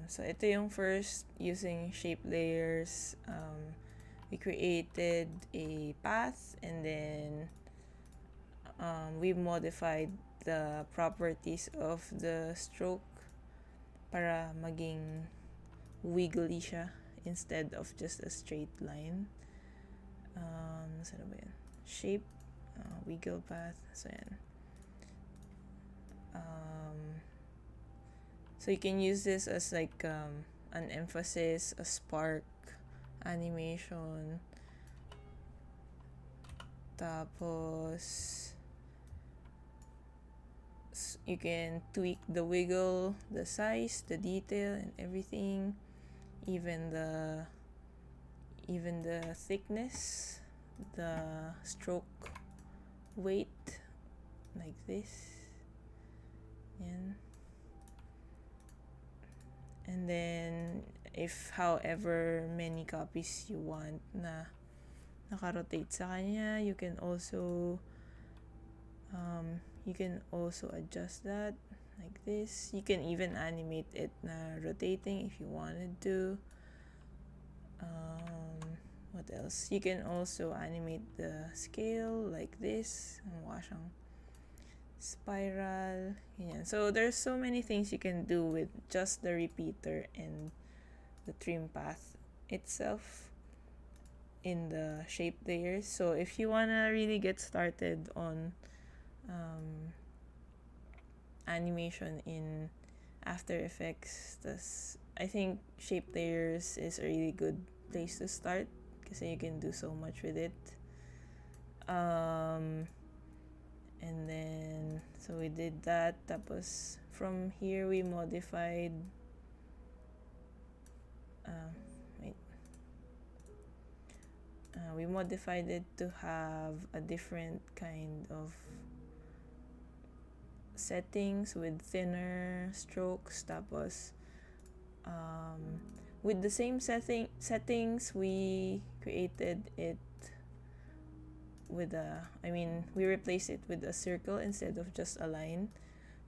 So, ito yung first using shape layers. We created a path and then we modified the properties of the stroke para maging wiggly siya instead of just a straight line. Saan ba yan? Shape, wiggle path. So, yan. So, you can use this as like an emphasis, a spark, animation. Tapos, you can tweak the wiggle, the size, the detail, and everything. Even the thickness, the stroke weight, like this. Yan. And then if however many copies you want na naka-rotate sa kanya, you can also adjust that like this. You can even animate it na rotating if you wanted to. What else? You can also animate the scale like this. Mukha siyang spiral. Ganyan. So there's so many things you can do with just the repeater and the trim path itself in the shape layers. So if you wanna really get started on animation in After Effects, I think shape layers is a really good place to start kasi you can do so much with it. And then so we did that, tapos from here we modified we modified it to have a different kind of settings with thinner strokes, tapos with the same settings we created it with we replaced it with a circle instead of just a line,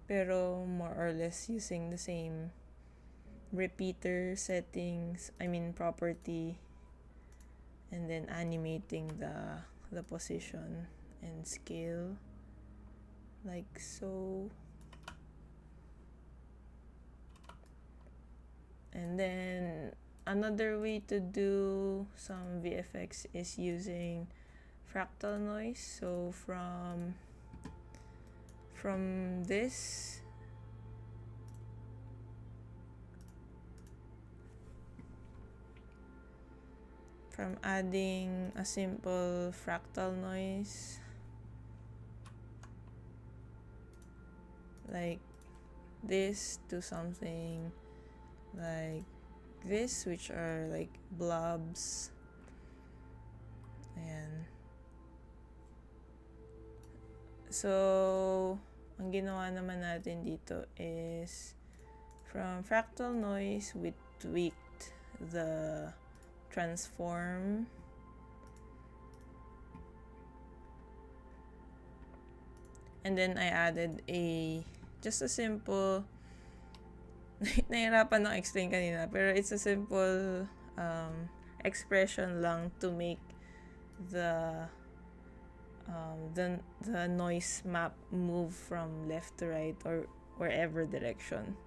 pero more or less using the same repeater settings, property, and then animating the position and scale like so. And then another way to do some VFX is using fractal noise. So from this, from adding a simple fractal noise like this to something like this, which are like blobs. Ayan. So ang ginawa naman natin dito is from fractal noise we tweaked the transform, and then I added just a simple nahirapan na explain kanina, pero it's a simple expression lang to make the noise map move from left to right or wherever direction.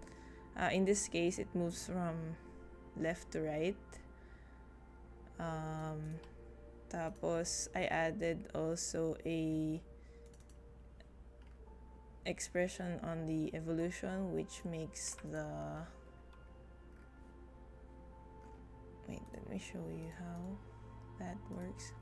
In this case, it moves from left to right. Tapos I added also a expression on the evolution, which makes wait, let me show you how that works.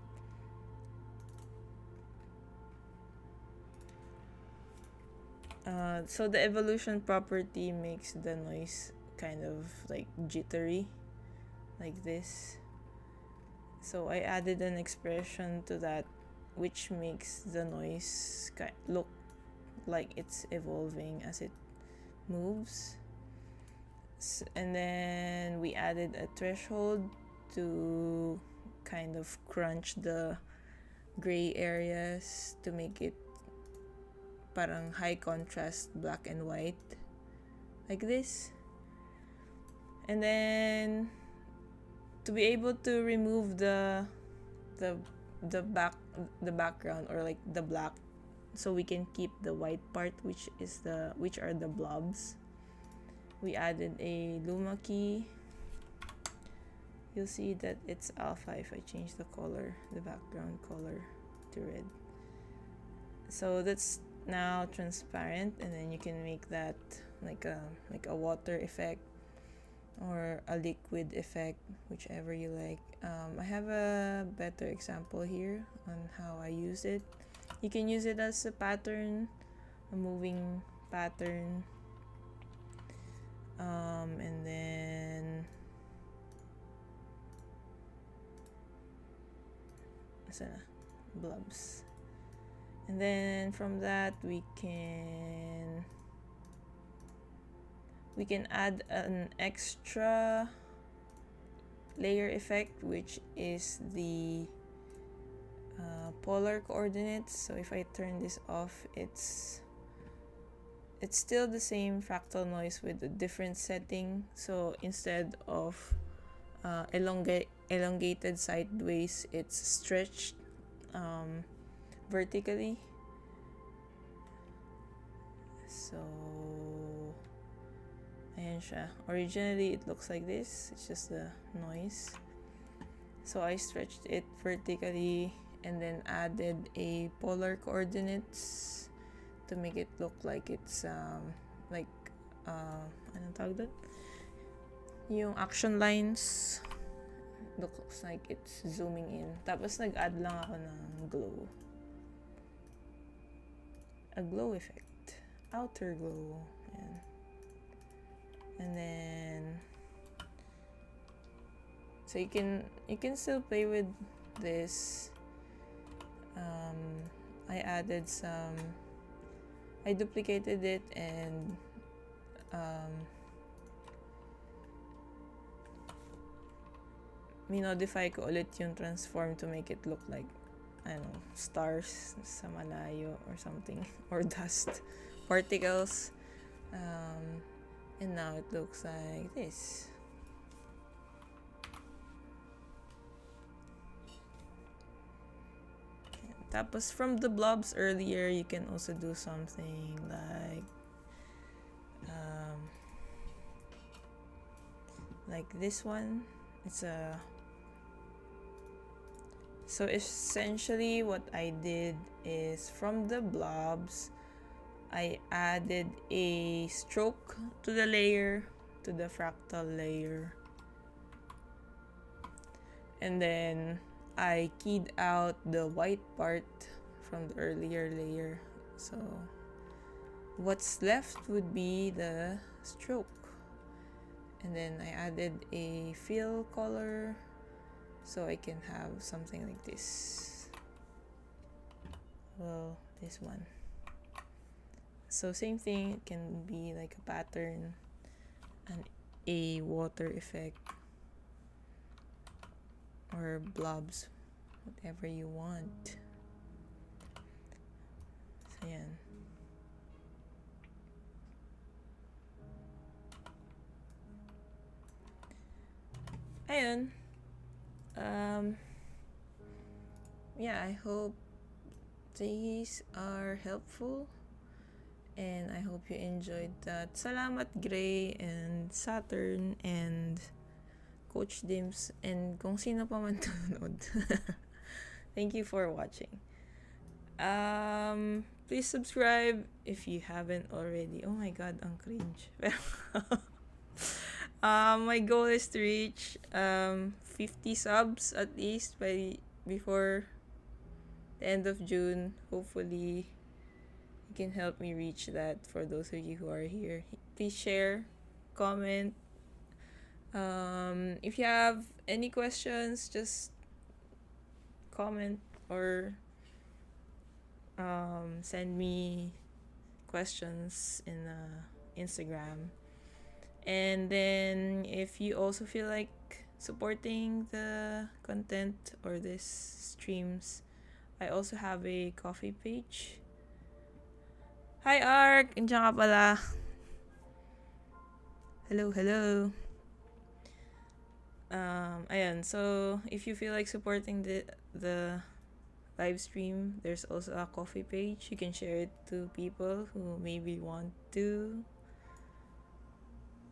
So the evolution property makes the noise kind of like jittery like this. So I added an expression to that which makes the noise look like it's evolving as it moves. And then we added a threshold to kind of crunch the gray areas to make it parang high contrast black and white like this. And then to be able to remove the background or like the black, so we can keep the white part, which are the blobs, we added a luma key. You'll see that it's alpha if I change the background color to red. So that's now transparent, and then you can make that like a water effect or a liquid effect, whichever you like. I have a better example here on how I use it. You can use it as a pattern, a moving pattern, and then blobs. And then from that we can we can add an extra layer effect, which is the polar coordinates. So if I turn this off, it's still the same fractal noise with a different setting. So instead of elongated sideways, it's stretched vertically. So ayan siya. Originally, it looks like this. It's just the noise. So I stretched it vertically and then added a polar coordinates to make it look like it's anong tawag doon? Yung action lines looks like it's zooming in. Tapos nag-add lang ako ng glow. A glow effect. Outer glow. Ayan. And then so you can still play with this. I duplicated it and minodify ko ulit yung transform to make it look like, I don't know, stars sa malayo or something, or dust particles, and now it looks like this. Tapos from the blobs earlier, you can also do something like this one. So essentially what I did is from the blobs, I added a stroke to the layer, to the fractal layer. And then I keyed out the white part from the earlier layer. So what's left would be the stroke. And then I added a fill color so I can have something like this. Well, this one. So same thing, it can be like a pattern and a water effect or blobs, whatever you want. So yan. Ayun. Yeah, I hope these are helpful and I hope you enjoyed that. Salamat Gray and Saturn and Coach Dims and kung sino pa man tunod. Thank you for watching. Please subscribe if you haven't already. Oh my god, ang cringe. My goal is to reach 50 subs at least before the end of June. Hopefully you can help me reach that. For those of you who are here, please share, comment. If you have any questions, just comment or send me questions in Instagram. And then if you also feel like supporting the content or this streams, I also have a coffee page. Hi Ark! Andiyan ka pala. Hello. Ayan, so if you feel like supporting the live stream, there's also a coffee page. You can share it to people who maybe want to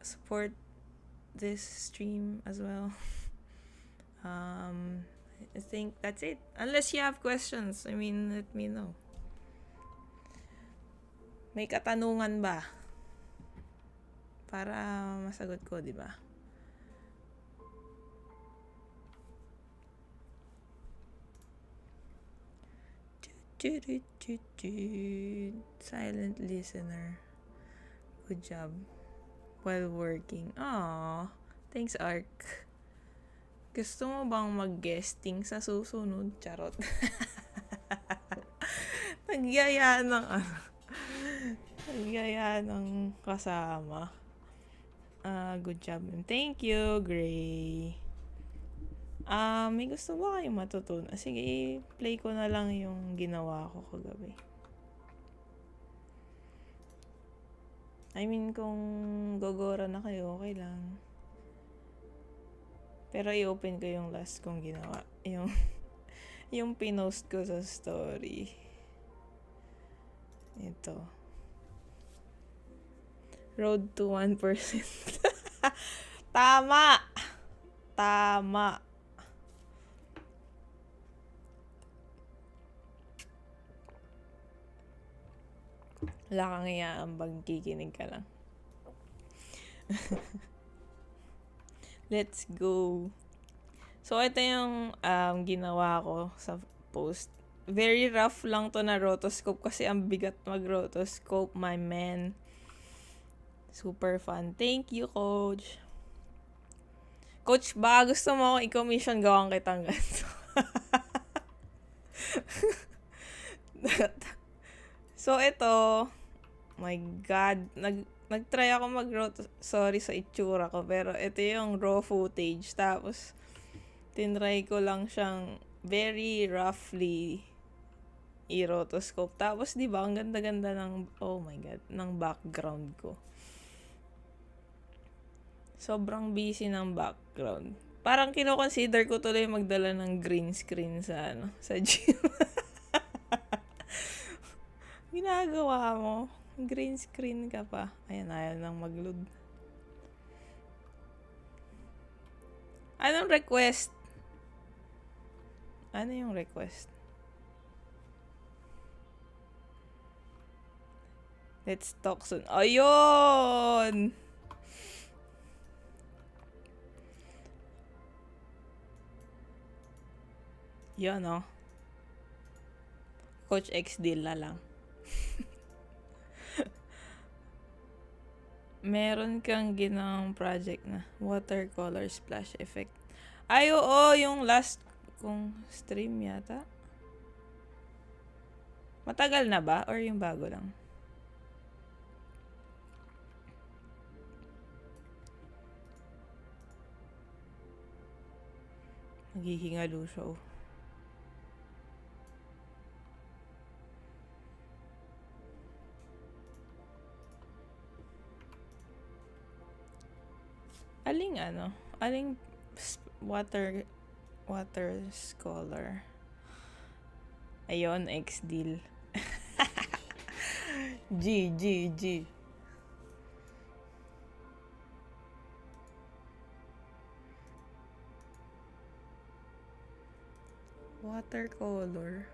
support this stream as well. I think that's it. Unless you have questions, I mean, let me know. May katanungan ba? Para masagot ko, di ba? Silent listener. Good job. While working. Aww. Thanks, Ark. Gusto mo bang mag-guesting sa susunod? Charot. Nagyaya ng kasama. Good job. Thank you, Gray. May gusto ba kayong matutunan? Sige, i-play ko na lang yung ginawa ko kagabi. I mean, kung gogora na kayo, okay lang. Pero i-open ko yung last kong ginawa. Yung pinost ko sa story. Ito. Road to 1%. Tama! Tama! Wala kang iaambag, kikinig ka lang. Let's go. So, ito yung ginawa ko sa post. Very rough lang to na rotoscope kasi ang bigat mag-rotoscope, my man. Super fun. Thank you, Coach. Coach, baka gusto mo akong i-commission, gawang kitang ganito. So, ito, my God, nag-try ako sorry sa itsura ko, pero ito yung raw footage. Tapos, tinry ko lang siyang very roughly i-rotoscope. Tapos, di ba, ang ganda-ganda ng, oh my God, ng background ko. Sobrang busy ng background. Parang kino-consider ko tuloy magdala ng green screen sa gym. Ginagawa mo. Green screen ka pa. Ayan, ayaw nang mag-load. Anong request? Ano yung request? Let's talk soon. Ayun! Yan, oh. Coach X deal na lang. Meron kang ginawang project na watercolor splash effect. Ay, oo, yung last kong stream yata. Matagal na ba? Or yung bago lang? Naghihingalo siya, oh. Aling water scholar. Ayun, X-deal. G. Watercolor.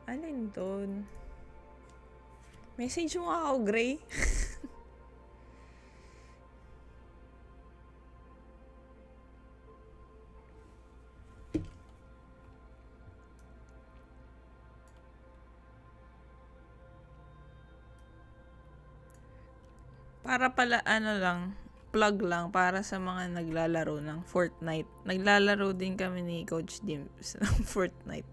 Alin doon? Message mo ako, Gray. Para pala, plug lang para sa mga naglalaro ng Fortnite. Naglalaro din kami ni Coach Dims ng Fortnite.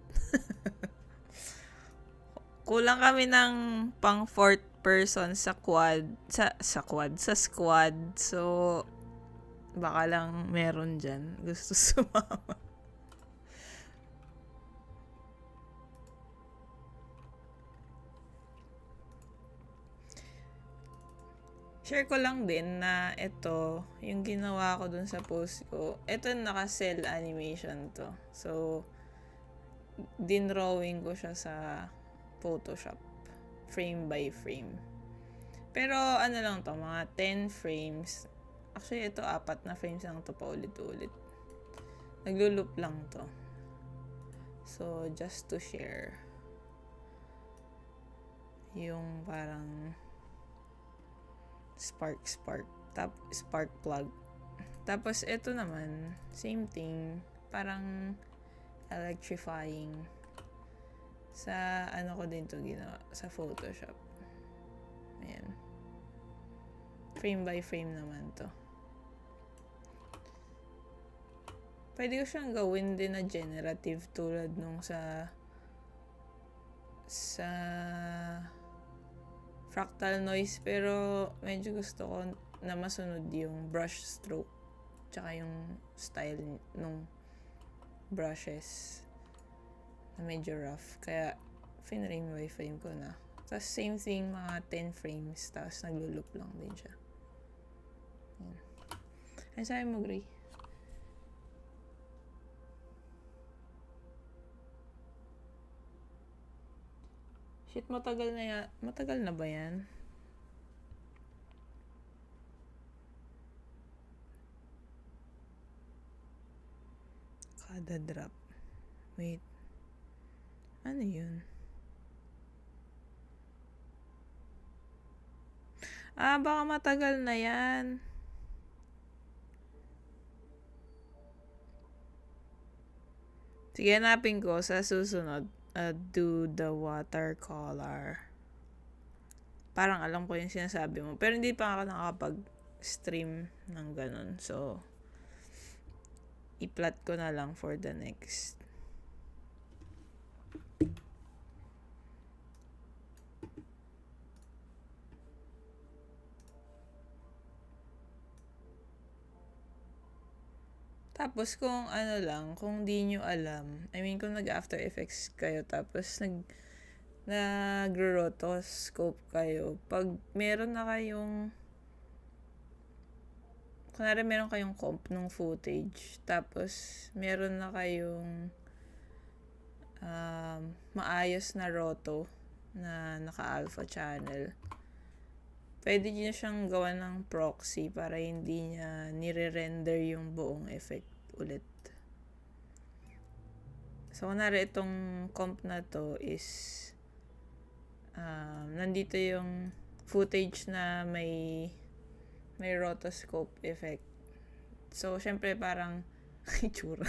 Kulang kami ng pang fourth person sa squad. So, baka lang meron dyan. Gusto sumama. Share ko lang din na ito, yung ginawa ko dun sa post ko. Ito naka-cell animation to. So, dinrawing ko siya sa Photoshop. Frame by frame. Pero ano lang to, mga 10 frames. Actually, ito 4 na frames lang to paulit-ulit. Naglo-loop lang to. So, just to share. Yung parang spark plug. Tapos ito naman, same thing, parang electrifying. Sa ko din to ginawa, sa Photoshop. Ayan. Frame by frame naman to. Pwede ko siyang gawin din na generative tulad nung sa fractal noise, pero medyo gusto ko na masunod yung brush stroke tsaka yung style nung brushes na medyo rough. Kaya finrame by frame ko na. Tapos same thing, mga 10 frames. Tapos naglo-loop lang din siya. Yan. Ano sabi mo, Gray? Shit, matagal na ba yan? Kada drop. Wait. Ano yun? Baka matagal na yan. Sige, hanapin ko sa susunod. Do the watercolor. Parang alam ko yung sinasabi mo. Pero hindi pa ako nakakapag-stream ng ganun. So, i-plot ko na lang for the next. Tapos kung ano lang, kung di nyo alam, I mean kung nag-After Effects kayo tapos nag-rotoscope kayo, pag meron na kayong kunwari meron kayong comp ng footage, tapos meron na kayong maayos na roto na naka-alpha channel, pwede nyo siyang gawa ng proxy para hindi niya nire-render yung buong effect ulit. So, kunwari itong comp na to is nandito yung footage na may rotoscope effect. So, syempre parang itsura.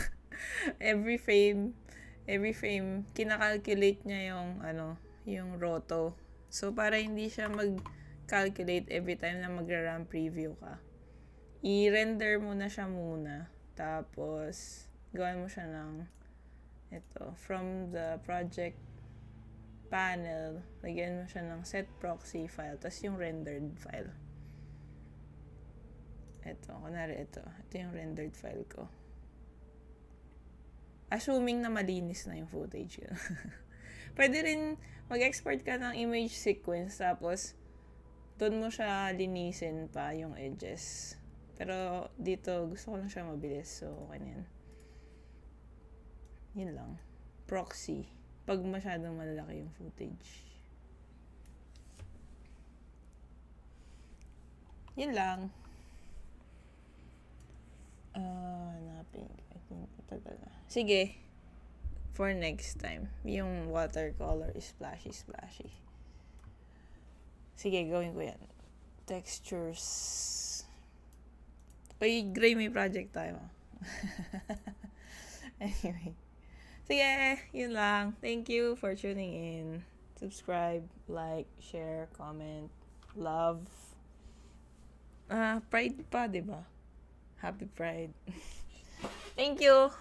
every frame, kinakalculate niya yung roto. So, para hindi siya calculate every time na magra-run preview ka. I-render mo na siya muna. Tapos, gawan mo siya ng from the project panel, lagyan mo siya ng set proxy file, tapos yung rendered file. Kunwari ito yung rendered file ko. Assuming na malinis na yung footage ko. Pwede rin mag-export ka ng image sequence, tapos doon mo siya linisin pa yung edges. Pero dito, gusto ko lang siya mabilis. So, okay na yan. Yun lang. Proxy. Pag masyadong malaki yung footage. Yun lang. Hanapin. I think matagal na. Sige. For next time. Yung watercolor is splashy. Sige, gawin ko yan. Textures. Uy, Gray, may project tayo. Anyway. Sige, yun lang. Thank you for tuning in. Subscribe, like, share, comment, love. Pride pa, diba? Happy Pride. Thank you!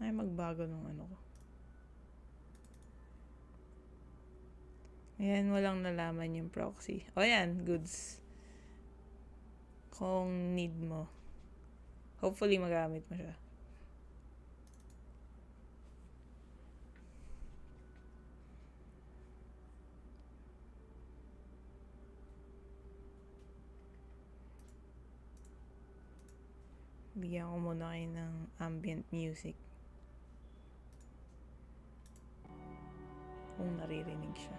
Ay, magbago nung ano ko. Ayan, walang nalaman yung proxy. O yan, goods. Kung need mo. Hopefully, magamit mo siya. Bigyan ko muna kayo ng ambient music. Kung naririnig siya.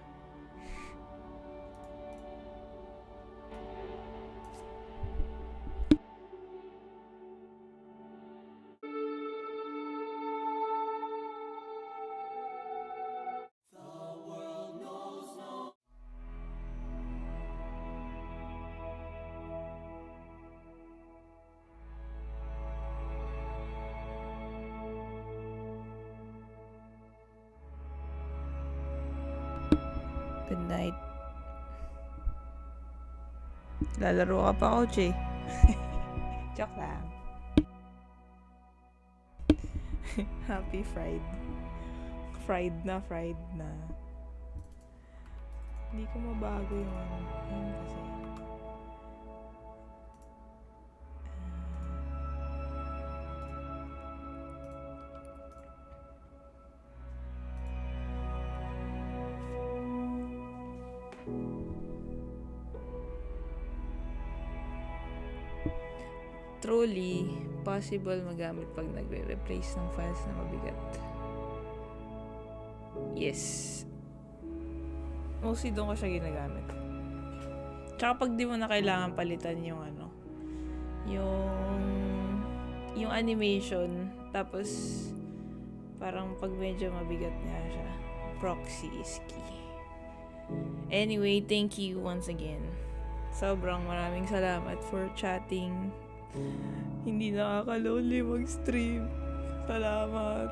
Good night. Lalaro ka pa, Oche. Joke lang. Happy fried. Fried na. Hindi ko mabago yung ano. Ayun kasi. Truly, possible magamit pag nagre-replace ng files na mabigat. Yes. Mostly doon ko siya ginagamit. Tsaka pag di mo na kailangan palitan yung ano, yung animation, tapos parang pag medyo mabigat nga siya, proxy is key. Anyway, thank you once again. Sobrang maraming salamat for chatting. Hindi nakaka-lonely mag-stream. Salamat.